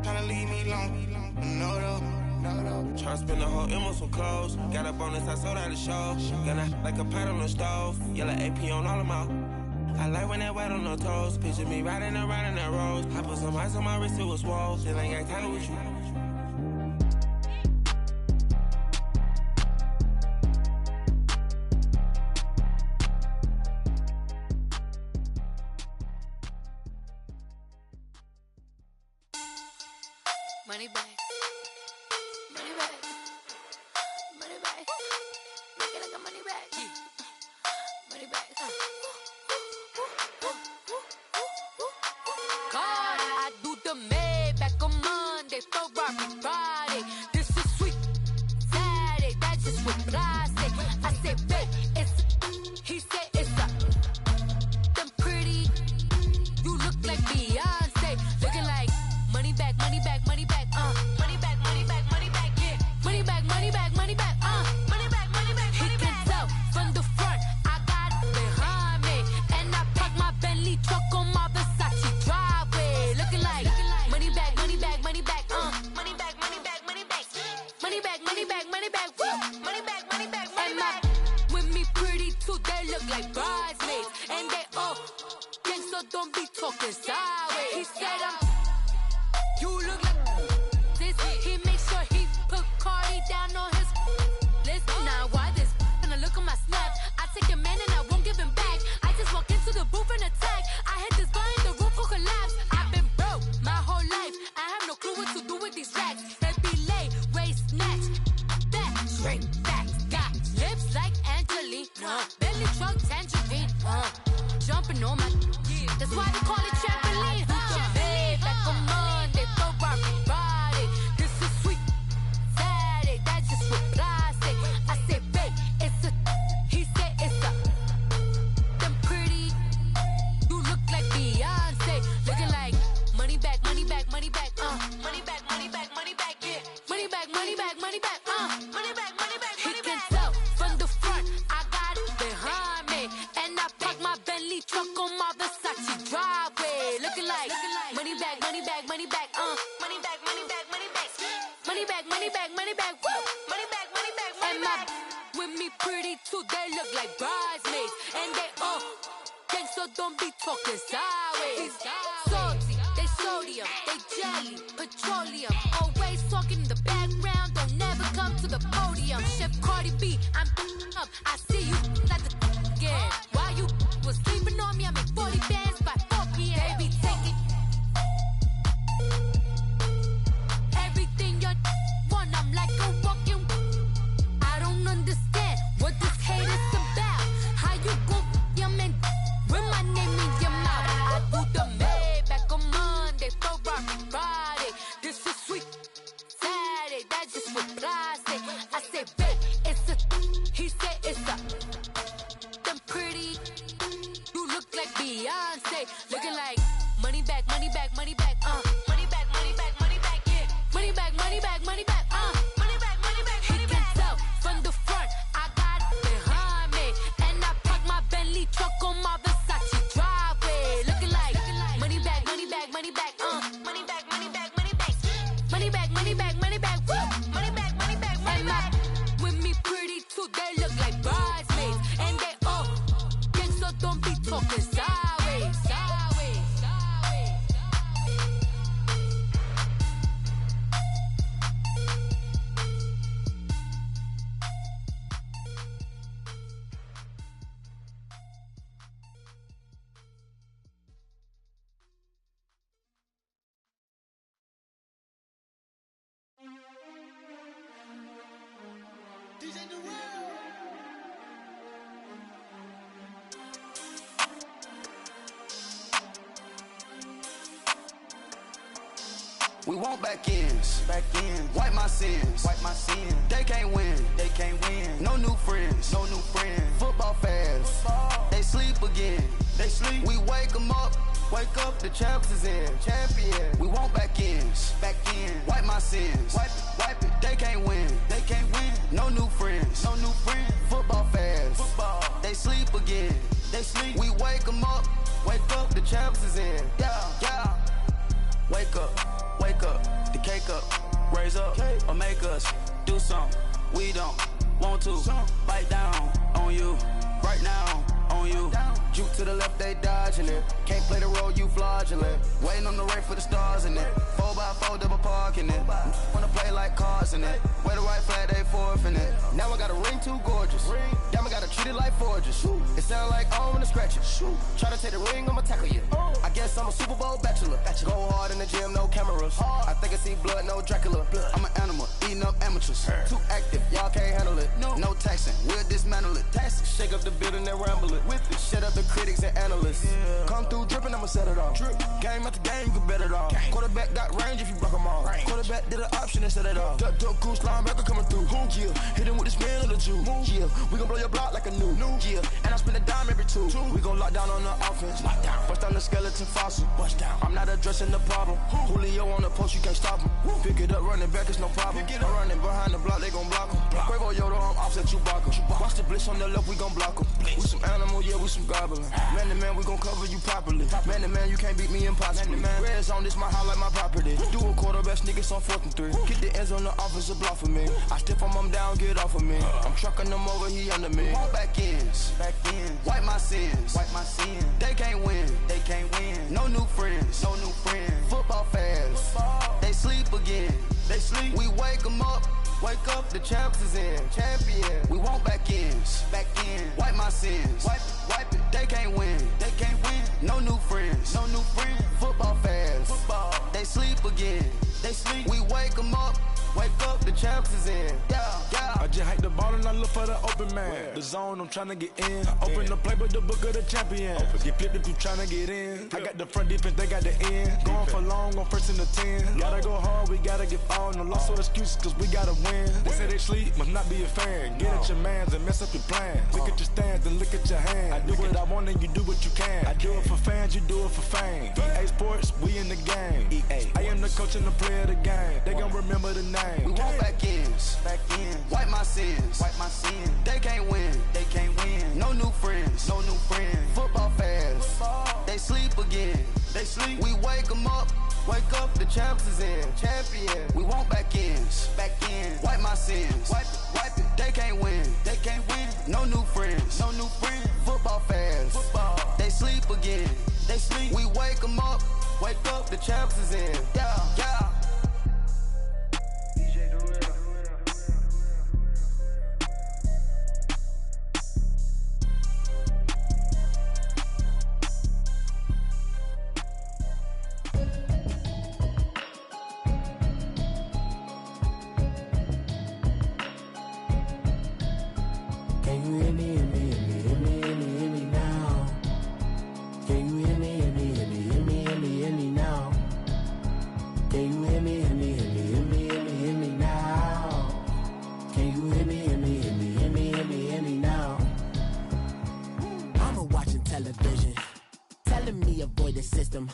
Tryna leave me alone, another.
Tryna spend the whole M on some clothes. Got up on this, I sold out the show. Gonna like a pot on the stove. Yellow AP on all of my. I like when that white on the toes. Picture me riding around in that rose. I put some ice on my wrist, it was swole. Still ain't got time with you.
Money back. Money back. Money back. Make it like a money back. Money back. God, I do the Maybach on Monday, Ferrari Friday. This is sweet Saturday, that's just what I say. I say, babe, it's. He said it's a. Them pretty. You look like Beyonce, looking like money back, money back, money back. Money back, money back, money back, yeah. Money back, money back, money back, money back, money back, money back. He can tell from the front, I got it behind me. And I park my Bentley truck on my Versace driveway. Looking like money back, money back, money back, money back, money back, money back. Money back, money back, money back, money back, money back, money back. With me pretty too, they look like bridesmaids. And they all gang, so don't be talking sideways. He said you look like this. He makes sure he put Cardi down on his list. Now why this? Gonna look on my snap. I take your man and I won't give him back. I just walk into the booth and attack. I hit this button, the roof will collapse. I've been broke my whole life. I have no clue what to do with these racks. They be late, waist snatch, back, straight back. Got lips like Angelina, belly truck tangerine. Jumping on my, that's why they call it trampoline. Trampoline, back on Monday, Ferrari Friday. This is sweet Saturday, that's just what I say. I say, babe, Bentley truck on my Versace driveway. Looking like money back, money back, money back, money back, money back, money back, money back, money back, money back, woo, money back, money back, money back. With me pretty too, they look like bridesmaids, and they gang, so don't be talking sideways. Salty, they sodium, they jelly, petroleum. Always talking in the background, don't never come to the podium. Chef Cardi B, I'm up, I see you at the again. While you was sleeping on me, I make 40 bands by 4 p.m. Baby, take it. Everything you want, I'm like a walking. I don't understand what this hate is about. How you go your man with my name in your mouth? I do the Maybach on Monday, Ferrari Friday. This is sweet Saturday, that's just what I say. I say, babe, it's a. He said it's a. Them pretty. You look like Beyonce, looking like money back, money back, money back, money back, money back, money back, yeah, money back, money back, money back, money back, money back, money back. He can tell from the front, I got it behind me, and I park my Bentley truck on my Versace driveway, looking like money back, money back, money back, money back, money back, money back, money back, money back, money back, woo, money back, money back, money back. With me pretty too, they look like bridesmaids, and they gang, so don't be talking sideways, sideways, sideways.
We want back ends, wipe my sins, They can't win, No new friends, Football fans, they sleep again, We wake them up, the champs is in, champion. We want back ends, wipe my sins, wipe it. They can't win, No new friends, Football fans, they sleep again, We wake them up, the champs is in, yeah. Wake up, the cake up, raise up, or make us do something we don't want to. Bite down on you, right now on you. Juke to the left, they dodging it. Can't play the role, you fraudulent. Waiting on the race for the stars in it. 4x4 double parking it. Wanna play like cars in it. Wear the white flag, they forfeiting it. Now I got a ring too gorgeous. Diamond gotta treat it like forges. It sound like I wanna scratch it. Try to take the ring, I'ma tackle you. I guess I'm a Super Bowl bachelor. Go hard in the gym, no cameras. I think I see blood, no Dracula. I'm an animal, eating up amateurs. Too active, y'all can't handle it. No taxing, we'll dismantle it. Shake up the building and ramble it. Whip it, shut up the critics and analysts. Come through dripping, I'ma set it off. Game after game, you can bet it off. Quarterback got range if you block them all. Quarterback did an option and set it off. Duck, goose, linebacker coming through. Yeah, hit him with the spin of the Jew. Yeah, we gon' blow your block like a new. Yeah, and I spend a dime every two. We gon' lock down on the offense. Bust down the skeleton fossil. I'm not addressing the problem. Julio on the post, you can't stop him. Pick it up, running back, it's no problem. I'm running behind the block, they gon' block him. Quavo Yoda, I'm offset Chewbacca. Watch the blitz on the left, we gon' block him. We some animal, yeah, we some goblin. Man to man, we gon' cover you properly. Man to man, you can't beat me impossibly. Red zone, this my house like my property. Do a quarterback, niggas on 4th and 3. Get the ends on the offensive block for me. I step on them down, get off of me. I'm trucking them over, he under me. Want back ends, wipe my sins, They can't win, No new friends, Football fans, they sleep again, We wake them up, the champs is in, champion. We want back ends, wipe my sins, wipe it. They can't win, No new friends, Football fans, they sleep again, We wake them up, the champs is in, yeah.
I just hike the ball and I look for the open man. The zone, I'm tryna get in. Open the playbook, the book of the champion. Get flipped if you tryna get in. I got the front defense, they got the end. Going for long, on 1st and the 10. Gotta go hard, we gotta get all. No loss or excuses, cause we gotta win. They say they sleep, must not be a fan. Get at your mans and mess up your plans. Look at your stands and look at your hands. I do what I want and you do what you can. I do it for fans, you do it for fame. EA Sports, we in the game. I am the coach and the player of the game. They gon' remember the name.
We want back ends, wipe my sins, They can't win, No new friends, Football fans, again. They sleep, we wake them up. Wake up, the champs is in. Champion, we want back ends. Back in, wipe my sins. Wipe it, they can't win. They can't win. No new friends. No new friends. Football fans. Football, they sleep again. They sleep, we wake them up. Wake up, the champs is in. Yeah, yeah.
Can you hear me, hear me, hear me, hear me, hear me, hear me now? Can you hear me, hear me, hear me, hear me, hear me, hear me now? Can you hear me, hear me, hear me, hear me, hear me, hear me now? Can you hear me, hear me, hear me, hear me, hear me, hear me now? Mama watching television, telling me avoid the system.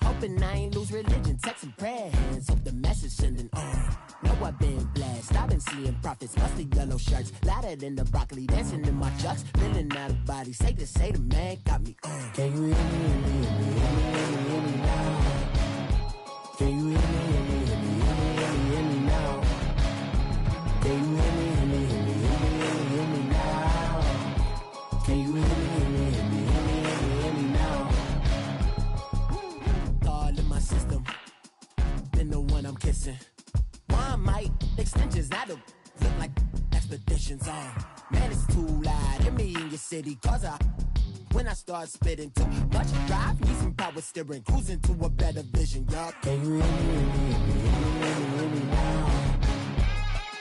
Hoping I ain't lose religion, texting prayer hands, hope the message sending on. Know I've been blessed, I've been seeing prophets, mostly yellow shirts, louder than the broccoli, dancing in my chucks, feeling out of body, say the man got me on. Can you hear me, hear me, hear me, hear me, hear me, hear me now? Can you hear me, hear me, hear me, hear me, hear me, hear me now? Can you hear me, hear me, hear me, hear me, hear me, hear me now? Can you hear me, hear me, hear me, hear me, hear me, hear me now? All in my system, been the one I'm kissing. One might extensions that'll look like expeditions on. Man, it's too loud. Hear me in your city, cause when I start spitting too much drive, need some power steering, cruising to a better vision, y'all. Can you hear me, hear me, hear me, hear me, hear me, hear me now?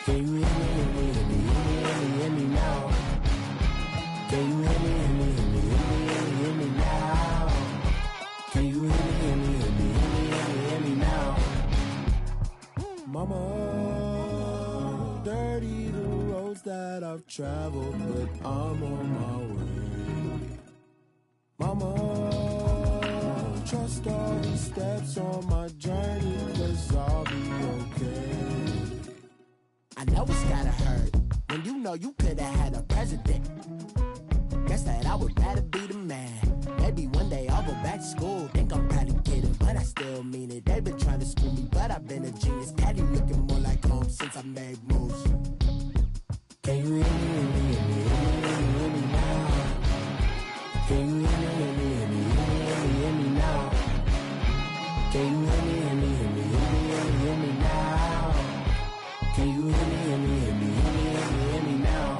Can you hear me, hear me, hear me, hear me, hear me, hear me now? Can you hear me, hear me, hear me, hear me, hear me, hear me now? Can you hear me, hear me, hear me, hear me, hear me, hear me now? Mama, dirty the roads that I've traveled, but I'm on my way. Mama, trust all these steps on my journey, cause I'll be okay. I know it's gotta hurt when you know you could've had a president. Guess that I would rather be the man. Maybe one day I'll go back to school. Think I'm proud to get it, but I still mean it. They've been trying to school me, but I've been a genius. Daddy looking more like home since I made moves. Can you hear me, hear me, hear me, hear me, hear me now? Can you hear me, hear me, hear me, hear me, hear me, hear me now? Can you hear me, hear me, hear me, hear me, hear me, hear me now? Can you hear me, hear me, hear me, hear me, hear me, hear me now?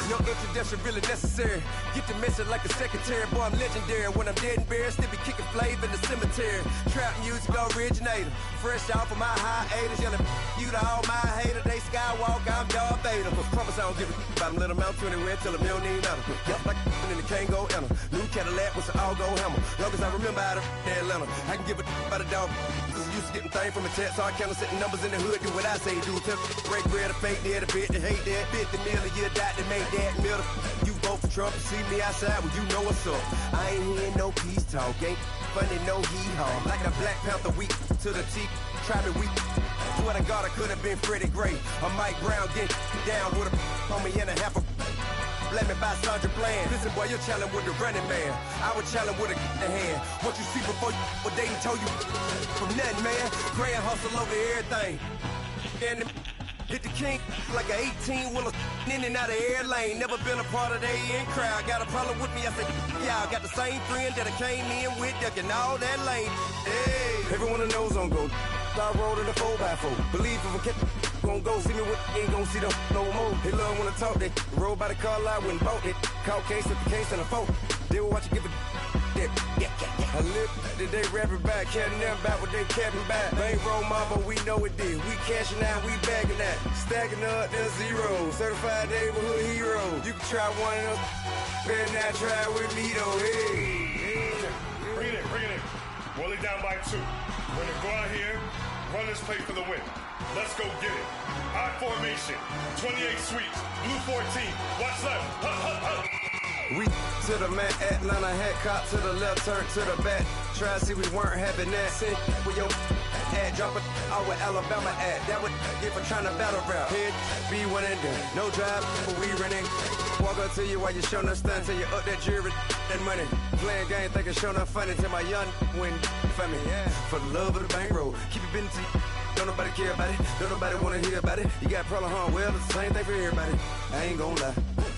No introduction really necessary. Get the message like a secretary. Boy, I'm legendary. When I'm dead and buried, still be kicking flavor in the cemetery. Trap music originator. Fresh off of my hiatus. Yelling you to all my haters. They skywalk, I'm Darth Vader. Promise I don't give a about them. Let them out anywhere till them don't need nothing. Yup, like in the Kango enter. New Cadillac with an all-go hammer. Long as I remember out of Atlanta, I can give a about a dog. Used to getting things from a text, so I count on setting numbers in the hood. Do what I say, do. Tell break bread, a fake dead, a bit to hate that. 50 million, you die to make that middle. You vote for Trump, see me outside, well, you know what's up. I ain't hearing no peace talk, ain't funny, no hee-haw. Like a Black Panther week to the teeth, try me weak. Swear to God, I could have been Freddie Gray. Or Mike Brown getting down with a on me and a half a. Let me buy Sandra Bland. Listen, boy, you're challenging with the running man. I would challenge with a hand. What you see before you, what they told you from nothing, man. Grand hustle over everything. And hit the king like an 18-wheeler in and out of air lane. Never been a part of the in crowd. Got a problem with me? I said, y'all got the same friend that I came in with, ducking all that lane. Hey, everyone that knows on go. I rolled in a 4x4. Believe if I kept gon' go see me with ain't gon' see them no more. They love when I talk, they roll by the car lot when bought it. Call case at the case and a phone. They will watch you give it that. Yeah. I live today rapping back, carrying them back what they capping back. Bankroll mama, we know it did. We cashing out, we bagging that. Stacking up, there's zero. Certified neighborhood hero. You can try one of them, better not try with me though. Hey.
Bring it in. Rolling down by 2. We're gonna go out here, run this play for the win. Let's go get it. I formation, 28 sweeps, blue 14. Watch left.
We to the man, Atlanta hat cop to the left, turn to the back. Try to see we weren't having that. Sit with your ad, drop it out with Alabama ad. That would get for trying to battle rap. Head be one and done. No drive, but we running. Walk up to you while you showing us stun till you up that jewelry and money. Playing game, thinking showing up funny till my young win for me. Yeah. For the love of the bankroll, keep it business. Don't nobody care about it. Don't nobody wanna hear about it. You got problem, huh? Well, it's the same thing for everybody. I ain't gon' lie.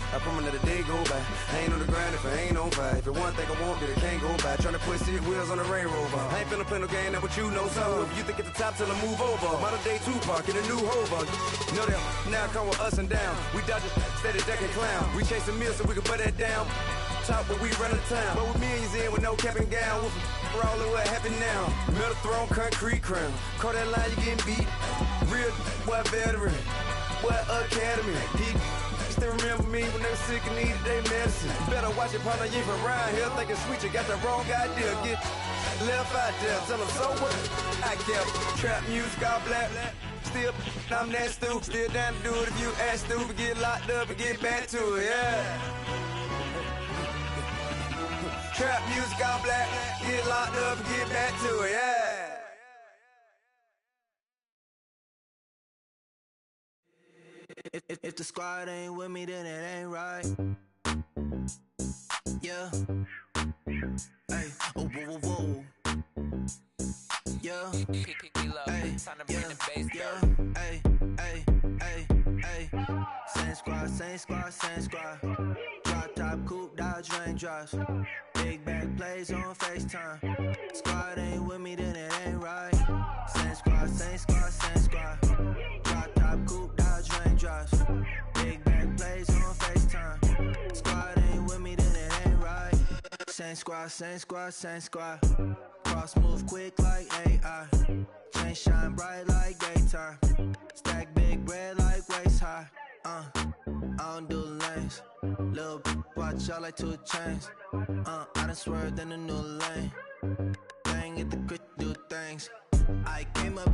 I promise that a day go by. I ain't on the grind if I ain't on fire. If it one thing I want, then it can't go by. Tryna put seat wheels on the railroad. I ain't finna play no game, that what you know. So if you think it's the top, till I move over. Modern day Tupac in a new Hova. Know that now come with us and down. We dodge it, steady deck and clown. We chasing meals so we can put that down. Top where we run the town. But with millions in with no cap and gown. We're all in what happened now. Metal throne, concrete crown. Call that line, you getting beat. Real, what veteran. What academy. He still remember me when they were sick and needed their medicine. Better watch it, partner, you ain't from around here thinking sweet, you got the wrong idea. Get left out there, tell them so what? I kept trap music all black. Still, I'm that stupid. Still down to do it if you act stupid. Get locked up and get back to it, yeah. Trap music all black. Get locked up and get back to it, yeah.
If the squad ain't with me, then it ain't right. Yeah. Hey, oh, whoa, whoa, whoa. Yeah. Hey, yeah. Hey, hey, hey, hey. Same squad. Drop top, coupe, Dodge raindrops. Big back plays on FaceTime. Squad ain't with me, then it ain't right. Same squad. Drop top, coupe, Dodge raindrops. Big back plays on FaceTime. Squad ain't with me, then it ain't right. Same squad. Cross move quick like AI. Chain shine bright like daytime. Stack big bread like waist high. I don't do lanes. Little watch out like 2 chains. I done swerved in a new lane. Bang at the crit, do things. I came up,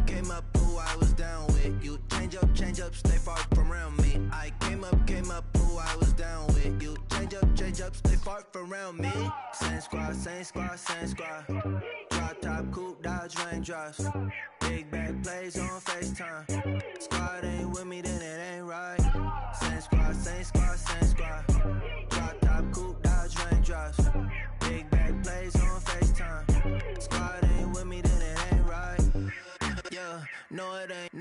who I was down with. You change up, stay far from around me. I came up, who I was down with. You change up, stay far from around me. Same squad. Drop top, coupe, Dodge raindrops. Big back plays on FaceTime. Squad ain't with me, then it ain't right. Same squad. Drop top, coupe, Dodge raindrops. Big back plays on FaceTime. Squad ain't with me, then it ain't right. Yeah, no it ain't.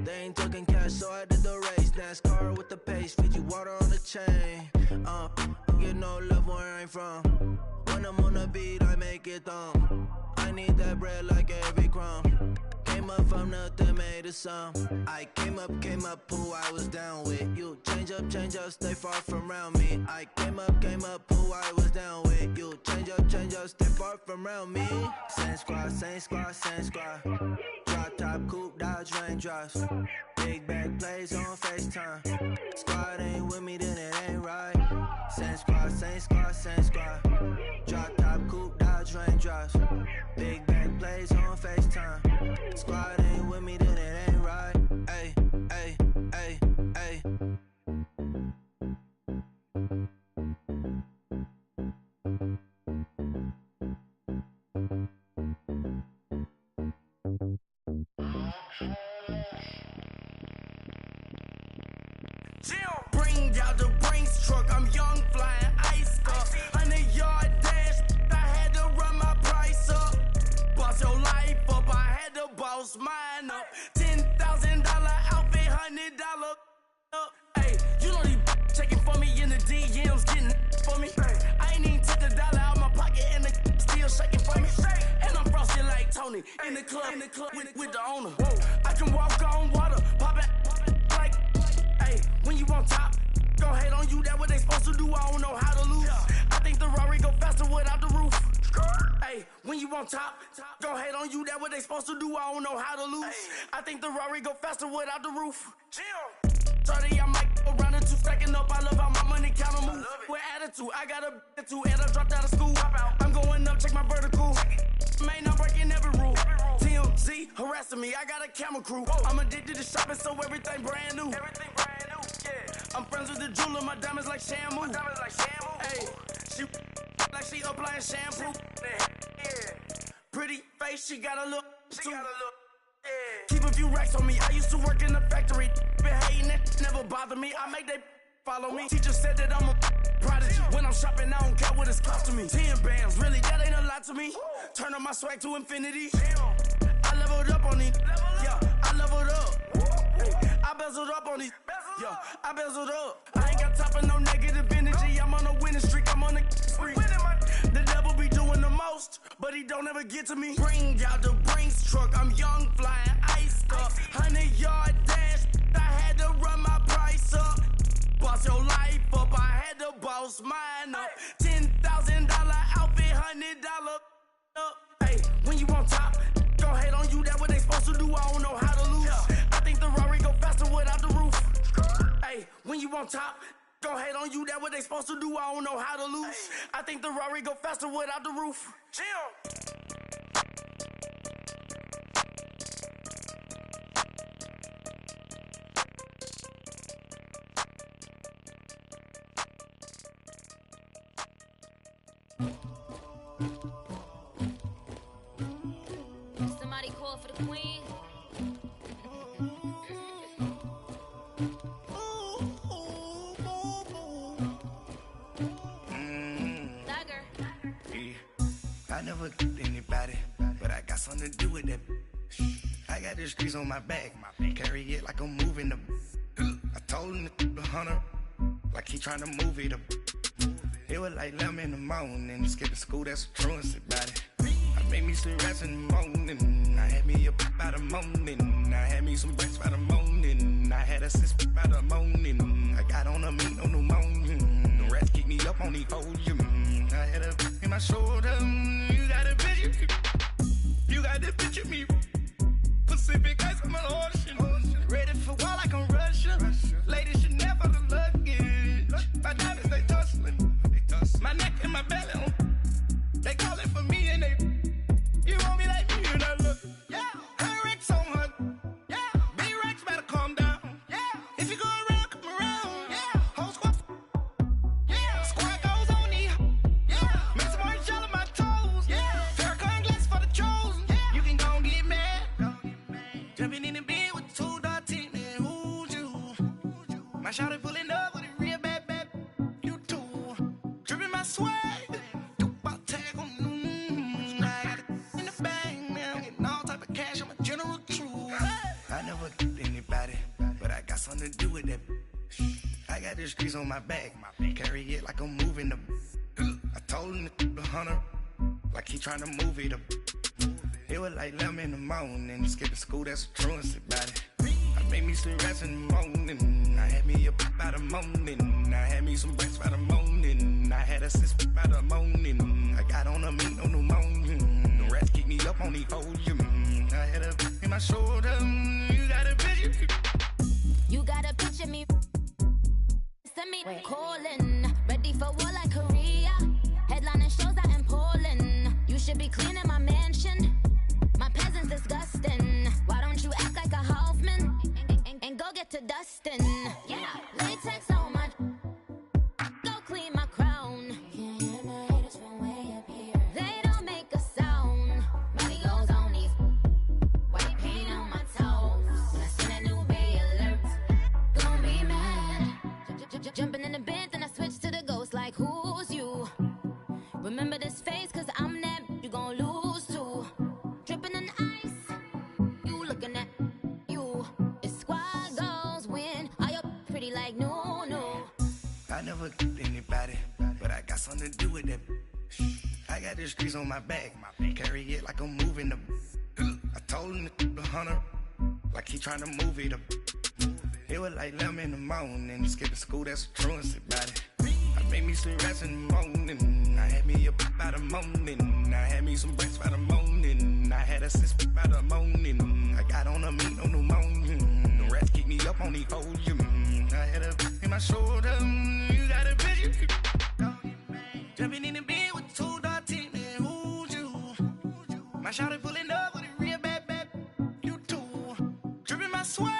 They ain't talking cash, so I did the race. NASCAR with the pace, feed you water on the chain. Get no love where I'm from. When I'm on the beat, I make it thumb. I need that bread like every crumb. Came up from nothing, made a sum. I came up, who I was down with. You change up, stay far from around me. I came up, who I was down with. You change up, stay far from around me. Same squad. Drop top, coupe, Dodge raindrops. Big back plays on FaceTime. Squad ain't with me, then it ain't right. Same squad. Drop top, coupe, Dodge raindrops. Big back plays on FaceTime. Squad ain't with me, then it ain't right. Ay.
Bring out the Brinks truck, I'm young, flying ice cup. 100-yard dash, I had to run my price up. Boss your life up, I had to boss mine up. $10,000 outfit, $100 up. Hey, you know these checking for me in the DMs, getting for me. I ain't even took $1 out my pocket and the still shaking for me. And I'm frosted like Tony in the club with the owner. I can walk on water, pop it like, hey, when you on top, gon' hate on you, that what they supposed to do, I don't know how to lose. I think the Rari go faster without the roof.
Hey, when you on top, gon' hate on you, that what they supposed to do, I don't know how to lose. I think the Rari go faster without the roof. 30, I might go round and two, stacking up, I love how my money counter move. With attitude, I got a attitude, and I dropped out of school. I'm going up, check my vertical. Man, I'm breaking every rule. TMZ harassing me, I got a camera crew. I'm addicted to shopping, so everything brand new. I'm friends with the jeweler, my diamonds like Shamu. Hey, she like she applying shampoo. Pretty face, she got a look. Keep a few racks on me. I used to work in the factory. Been hating it, never bother me. I make they follow me. Teacher said that I'm a prodigy. When I'm shopping, I don't care what it's cost to me. 10 bands, really, that ain't a lot to me. Turn on my swag to infinity. I leveled up on these. Yeah, I leveled up. I bezeled up on these. Yeah, I bezeled up. I ain't got time for no negative energy. I'm on a winning streak. I'm on a spree. The devil be doing the most, but he don't ever get to me. Bring out the Brinks truck. I'm young, flying, iced up. 100-yard dash. I had to run my price up. Boss your life up. I had to boss mine up. $10,000 outfit, $100 up. Hey, when you on top, gon' hate on you. That what they supposed to do. I don't know how to lose. I think the Rari go faster without the roof. Hey, when you on top, gon' hate on you. That what they supposed to do. I don't know how to lose. I think the Rari go faster without the roof.
Somebody call for the queen.
I never did anybody, but I got something to do with that. I got the streets on my back, carry it like I'm moving the. I told him the hunter, like he trying to move it up. It was like 11 in the morning, skipping school, that's a truancy about it. I made me some rest in the morning, I had me a pop by the morning, I had me some rest by the morning, I had a sis by the morning, I got on a meat on the morning, the rest keep me up on the podium, I had a in my shoulder, you got a picture, you got the picture me, Pacific ice on my ocean, ready for war like I'm Russian, ladies should never the luggage, my diamonds they tussling. My neck and my belly on. They calling for me and they. You want me like me and I look. Yeah. Her Rex on her. Yeah. B-Rex better calm down. Yeah. If you go around, come around. Yeah. Whole squad. Yeah. Squad goes on the. Yeah. Make some orange gel on my toes. Yeah. Farrakhan glass for the chosen. Yeah. You can go and get mad. Jumping in the bed with 2 dots in there. Who's you? My shawty pulling up with a real bad. Swag, about tag on I got it in the bag now, getting all type of cash. I'm a general true. I never did anybody, but I got something to do with that. I got the streets on my back, carry it like I'm moving the. I told him the hunter, like he trying to move it up. It was like 11 in the morning, skipping school, that's a truancy about it. I made me some rest in the morning, I had me a pop by the morning, I had me some rest by the morning, I had a sis by the morning, I got on a meat on the morning, the rest keep me up on the podium, I had a in my shoulder, you got a picture.
You got a picture me, send me calling, ready for war like Korea, headlining shows out in Poland, you should be cleaning my mansion, my peasants disgusting, why don't you act like a Hoffman, and go get to dustin', yeah, latex on my, go clean my crown, can't hear my haters from way up here, they don't make a sound, money goes on these, white paint on my toes, when I send a new Bay alert, gon' be mad, jumping in the Benz and I switch to the ghost like who's you, remember this face cause I'm that, you gon' lose too, dripping in ice, you looking at you, it's squad goals win, are you pretty like no.
I never did anybody, but I got something to do with that. I got the streets on my back, carry it like I'm moving the. I told him the hunter, like he trying to move it up. It was like 11 in the morning, skipping school, that's a truancy about it. I Make me some rest in the morning. I had me up by the morning. I had me some rest by the morning. I had a sis by the morning. I got on a meat on the morning. The rest keep me up on the podium. I had a in my shoulder. You got a bitch. Jumping in the bed with 2 dark teeth, man. Who's you? My shawty pulling up with a real bad, you too. Dripping my swag.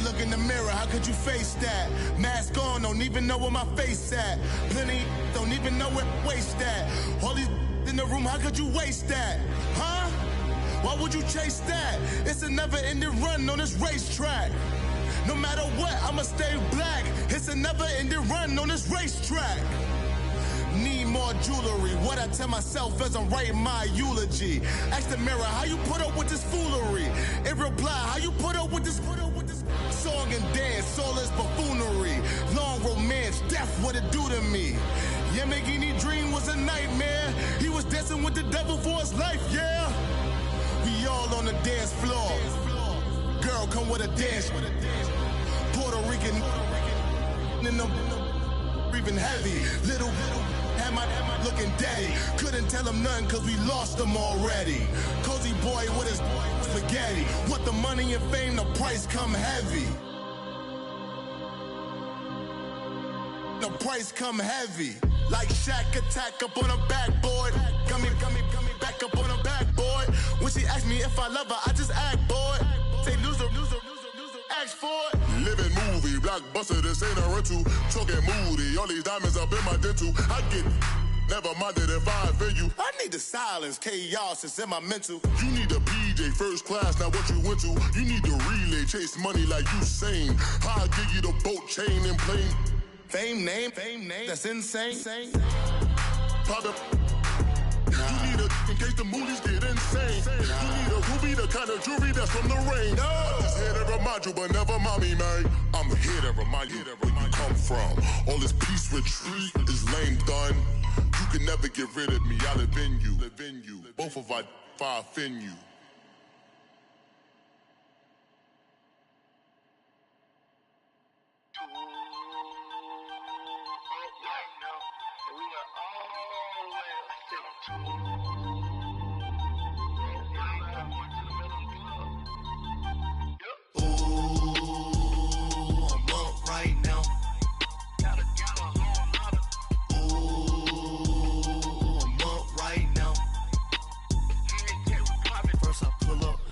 Look in the mirror, how could you face that? Mask on, don't even know where my face at. Plenty don't even know where waste at. All these in the room, how could you waste that? Huh? Why would you chase that? It's a never-ending run on this racetrack. No matter what, I'ma stay black. It's a never-ending run on this racetrack. Need more jewelry. What I tell myself as I'm writing my eulogy. Ask the mirror, how you put up with this foolery? In reply, how you put up with this song and dance, soulless buffoonery. Long romance, death, what it do to me? Yamagini dream was a nightmare. He was dancing with the devil for his life, yeah. We all on the dance floor. Girl, come with a dance. Puerto Rican in the breathing heavy. Little had my looking daddy. Couldn't tell him nothing cause we lost him already. Cozy boy with his spaghetti. What the money and fame, the price come heavy. The price come heavy. Like Shaq attack up on a backboard. Gummy, back up on a backboard. When she asked me if I love her, I just act bored. Say loser, ask for it.
Living movie, blockbuster, this ain't a rental. Talking moody, all these diamonds up in my dental. I get never minded if I offend you.
I need the silence, chaos is in my mental.
You need a PJ, first class, not what you went to. You need the relay, chase money like you sane. I'll give you the boat, chain, and plane.
Fame name, that's insane.
Pop it. You need a, in case the movies get insane. You need a ruby, the kind of jewelry that's from the rain. I'm just here to remind you, but never mommy, man. I'm here to remind you where you come from. All this peace retreat is lame done. You can never get rid of me, I live in you. Both of our fire offend you.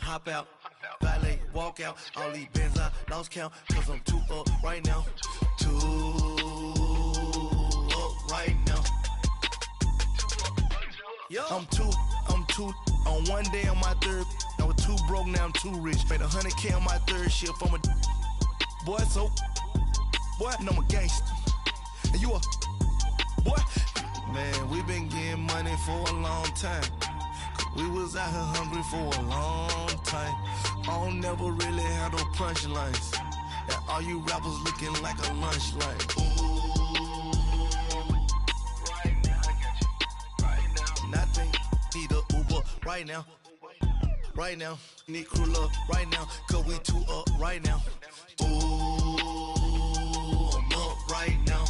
Hop out, valet, walk out. All these bands I lost count, cause I'm too up right now. Too up right now. I'm too on one day on my third. I was too broke, now I'm too rich. Made 100K on my third shift. I'm a boy, so boy, and I'm a gangster. And you a boy. Man, we been getting money for a long time. We was out here hungry for a long time. I don't never really have no punchlines. And all you rappers looking like a lunch line. Right now, I got you. Right now. Nothing. Need a Uber right now. Right now. Need crew love right now. Cause we too up right now. Ooh, I'm up right now.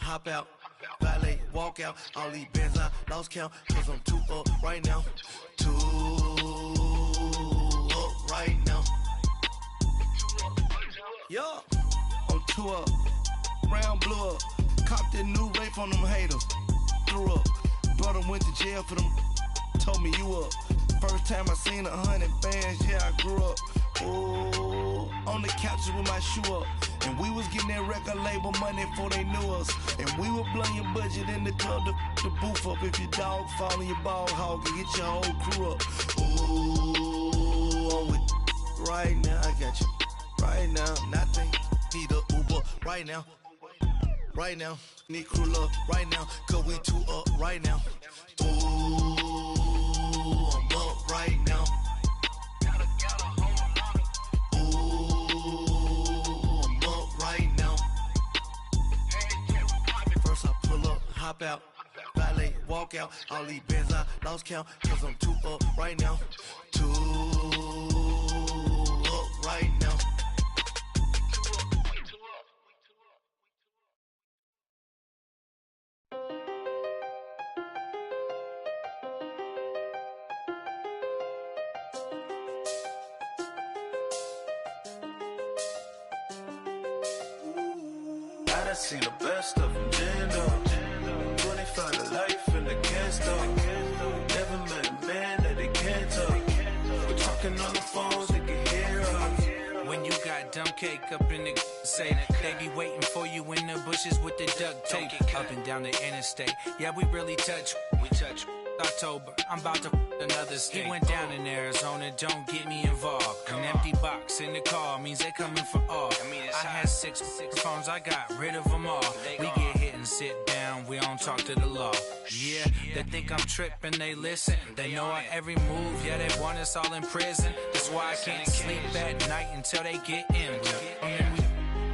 Hop out, valet, walk out. All these bands I lost count, cause I'm too up right now. Too up right now. Yeah. I'm 2 up. Round blew up. Copped that new rape on them haters. Threw up. Brother went to jail for them. Told me you up. First time I seen 100 bands, yeah, I grew up. Ooh, on the couches with my shoe up. And we was getting that record label money before they knew us. And we were blowing your budget in the club to the booth up. If your dog fall in your ball hog and get your whole crew up. Ooh, I'm with right now, I got you. Right now, nothing. Need a Uber right now. Right now, need crew up right now. Cause we 2 up right now. Ooh, I'm up right now. Hop out, valet, walk out. All these bands I lost count, cause I'm 2 up right now. 2 up right now.
I done seen the best of them, Jando. 25 to life and they can't stop. Never met a man that they can't talk. We're talking on the phones, they can hear us.
When you got dumb cake up in the say they be waiting for you in the bushes with the duct tape up and down the interstate. Yeah, we really touch. We touch. October, I'm about to another state. He went down in Arizona, don't get me involved. An empty box in the car means they coming for all. I had six phones, I got rid of them all. We get hit and sit down, we don't talk to the law. Yeah, they think I'm tripping, they listen. They know our every move, yeah, they want us all in prison. That's why I can't sleep at night until they get in.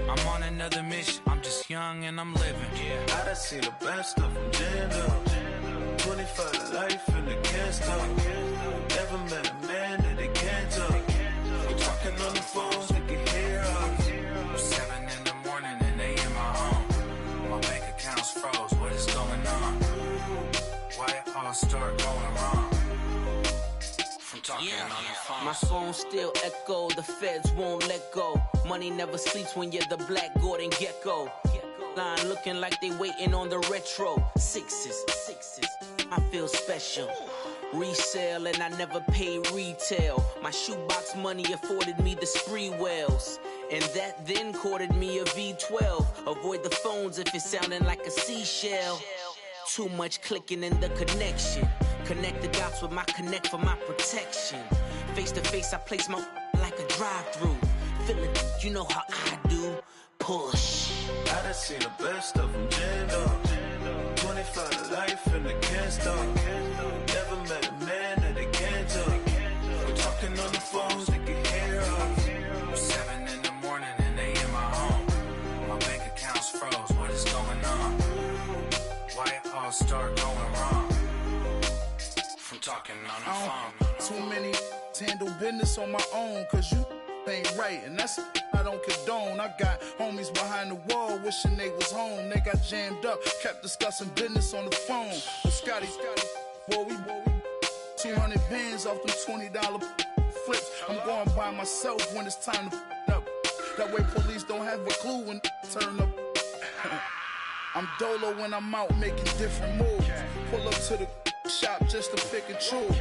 I'm on another mission, I'm just young and I'm living.
I done seen the best of them, Jando. 25 to life and they can't stop. Never met a man that they can't talk. We're talking on the phones, they can hear us.
7 in the morning and they in my home. My bank account's froze, what is going on? Why it all start going wrong? From talking on the phone.
My phone still echo, the feds won't let go. Money never sleeps when you're the Black Gordon Gecko. Line looking like they waiting on the retro. Sixes, I feel special. Resale and I never pay retail. My shoebox money afforded me the spree wells. And that then courted me a V12. Avoid the phones if it's sounding like a seashell. Too much clicking in the connection. Connect the dots with my connect for my protection. Face to face, I place my like a drive-through. Feeling, you know how I do. Push.
I done seen the best of them, Jando. 25 to life and they can't stop. Never met a man that they can't talk. We're talking on the phones, they can hear us.
7 in the morning and they in my home. My bank account's froze, what is going on? Why it all start going wrong? From talking on the phone.
Too many handle business on my own, cause you ain't right, and that's I don't condone. I got homies behind the wall wishing they was home. They got jammed up, kept discussing business on the phone. But Scotty, boy, we 200 bands off them $20 flips. I'm going by myself when it's time to up. That way police don't have a clue when turn up. I'm dolo when I'm out making different moves. Pull up to the shop just to pick and choose.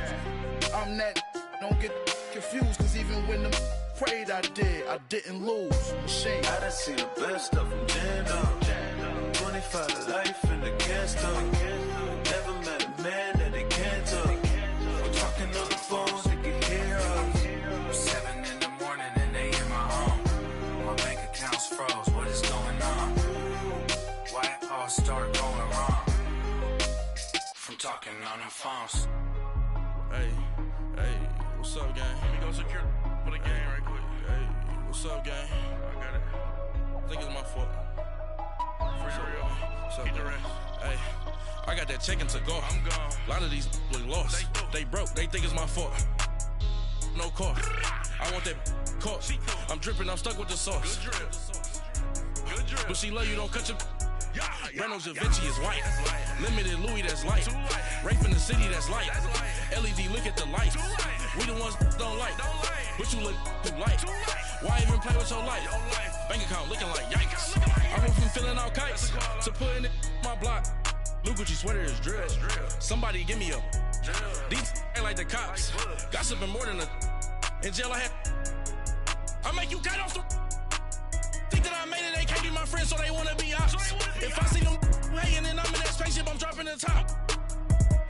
I'm that, don't get confused, cause even when the prayed I didn't lose. Machine.
I done seen the best of them, Jando. 25 to life and they can't stop. Never met a man that they can't talk. We're talking on the phones, they can hear us.
7 in the morning and they in my home. My bank account's froze, what is going on? Why it all start going wrong? From talking on the phones.
Hey, what's up, gang? Let me go secure for the gang right quick. Hey, what's up, gang? I got it. I think it's my fault. For real. What's up, get the rest. Hey, I got that chicken to go. I'm gone. A lot of these look lost. They broke. They think it's my fault. No car. I want that caught. I'm dripping. I'm stuck with the sauce. Good drip. But she love you. Don't cut your. Reynolds Da Vinci is white. Limited Louis, that's light. Rape in the city, that's light. LED, look at the lights. We the ones don't like. But you look too light. Why even play with your life? Bank account looking like yikes. I went from filling out kites to putting it in my block. Blue Gucci sweater is drill. Somebody give me a. These ain't like the cops. Gossiping more than a. In jail I had. I make you cut off the. Think that I made it, they can't be my friends, so they wanna be ops. If I see them hating and I'm in that spaceship, I'm dropping the top.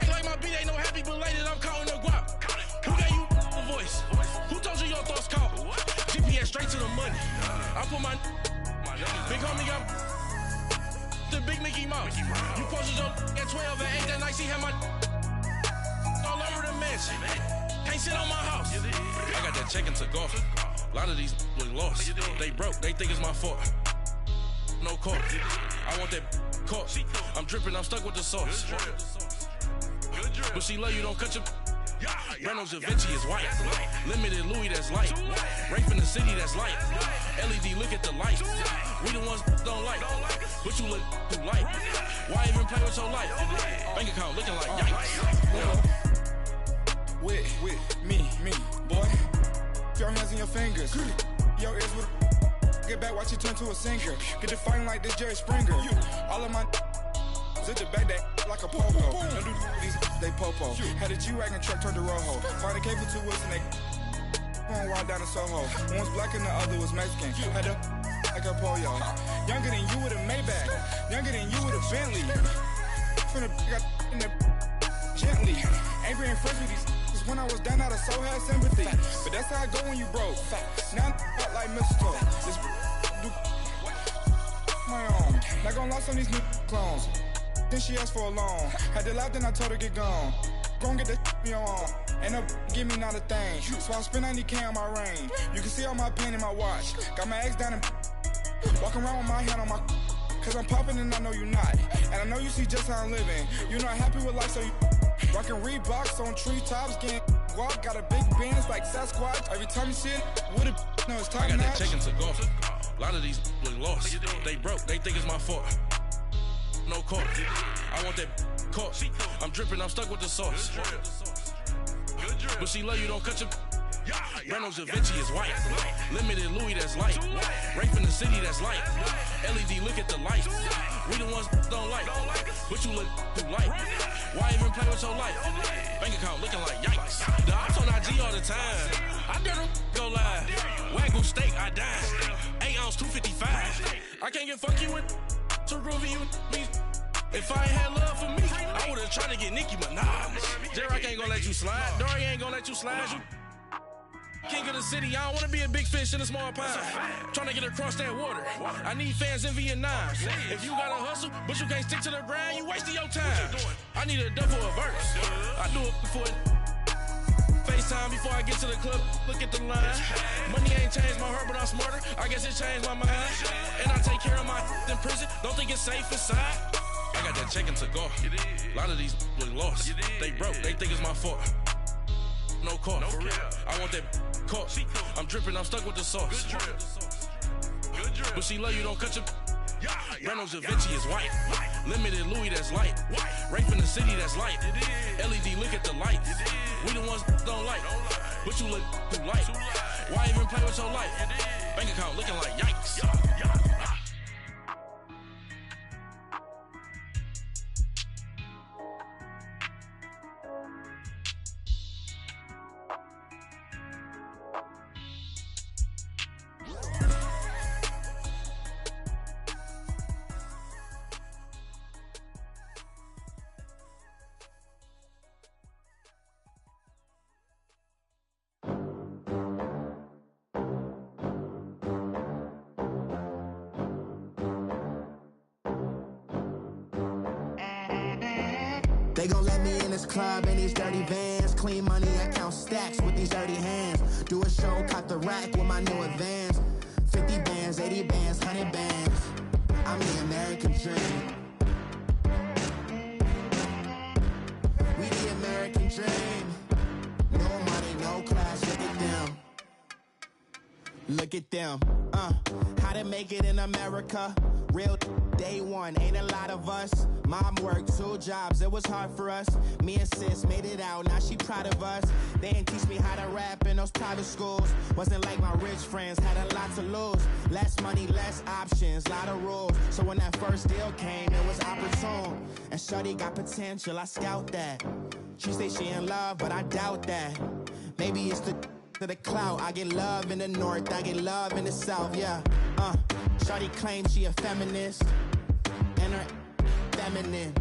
Ain't like my beat ain't no happy belated, I'm counting the guap. Who gave you a voice? Who told you your thoughts count? GPS straight to the money. I put my big homie got the big Mickey Mouse. You posted your at 12 and 8 that night, she had my all over the mansion. Can't sit on my house. I got that check into golf. A lot of these look lost. They broke, they think it's my fault. No court. I want that court. I'm dripping, I'm stuck with the sauce. But she love you, don't cut your. Reynolds Da Vinci is white. Limited Louis, that's light. Rape in the city, that's light. LED, look at the lights. We the ones don't like. But you look too light. Why even play with your life? Bank account looking like yikes.
With me, boy. Your hands and your fingers. Your ears with get back, watch you turn to a singer. Get to fighting like this Jerry Springer. All of my zit the back that like a popo. Don't do these they popo. Had a G-Wagon truck turned to Rojo. Find a cable 2 wheels and they going wild down in Soho. One was black and the other was Mexican. Had a like a pollo. Younger than you with a Maybach. Younger than you with a Bentley. From the got in the gently. Angry and fresh with these. When I was down, I so had sympathy. But that's how I go when you broke. Now I'm like mistletoe. This do my own. Not gonna lie on these new clones. Then she asked for a loan. Had to laugh, then I told her get gone. Gon' get that me on. Ain't no give me not a thing. So I spend 90K on my range. You can see all my pain in my watch. Got my ex down and walking around with my hand on my. Cause I'm popping and I know you not. And I know you see just how I'm living. You're not happy with life, so you. Rockin' Reeboks on treetops, getting guap. Got a big Benz like Sasquatch. Every time you see it, with it, no, it's top
I got
notch.
that check into golf. A lot of these look lost. They broke, they think it's my fault. No court. I want that court. I'm dripping, I'm stuck with the sauce. But she love you, don't cut your. Reynolds Da Vinci is white. Limited Louis, that's light. Rape in the city, that's light. LED, look at the lights. We the ones don't like. But you look too light. Why even play with your life? Bank account looking like yikes. The ops on IG all the time. I dare them go live. Wagyu steak, I died. 8 ounce, 255. I can't get fuck you with too groovy you me. If I ain't had love for me, I would've tried to get Nicki Minaj. J-Rock ain't gonna let you slide. Dory ain't gonna let you slide. You king of the city, I don't wanna be a big fish in a small pond. Trying to get across that water. I need fans in Vietnam. If you gotta hustle, but you can't stick to the grind, you wasting your time. I need a double a verse. I do it before FaceTime before I get to the club. Look at the line. Money ain't changed my heart, but I'm smarter. I guess it changed my mind. And I take care of my in prison. Don't think it's safe inside. I got that check into golf. A lot of these look lost. They broke, they think it's my fault. No court. I want that court. I'm dripping, I'm stuck with the sauce. But she love you, don't cut your. Reynolds Da Vinci is white. Limited Louis, that's light. Rape in the city, that's light. LED, look at the lights. We the ones don't like. But you look too light. Why even play with your life? Bank account looking like yikes.
They gon' let me in this club in these dirty vans. Clean money, I count stacks with these dirty hands. Do a show, cop the rack with my new advance. 50 bands, 80 bands, 100 bands. I'm the American dream. We the American dream. No money, no class, look at them. Look at them, how to make it in America. Real day one, ain't a lot of us. Mom worked 2 jobs, it was hard for us. Me and sis made it out, now she proud of us. They didn't teach me how to rap in those private schools. Wasn't like my rich friends, had a lot to lose. Less money, less options, lot of rules. So when that first deal came, it was opportune. And shorty got potential, I scout that. She say she in love, but I doubt that. Maybe it's to the clout. I get love in the north, I get love in the south, yeah. Shorty claims she a feminist, and her feminine.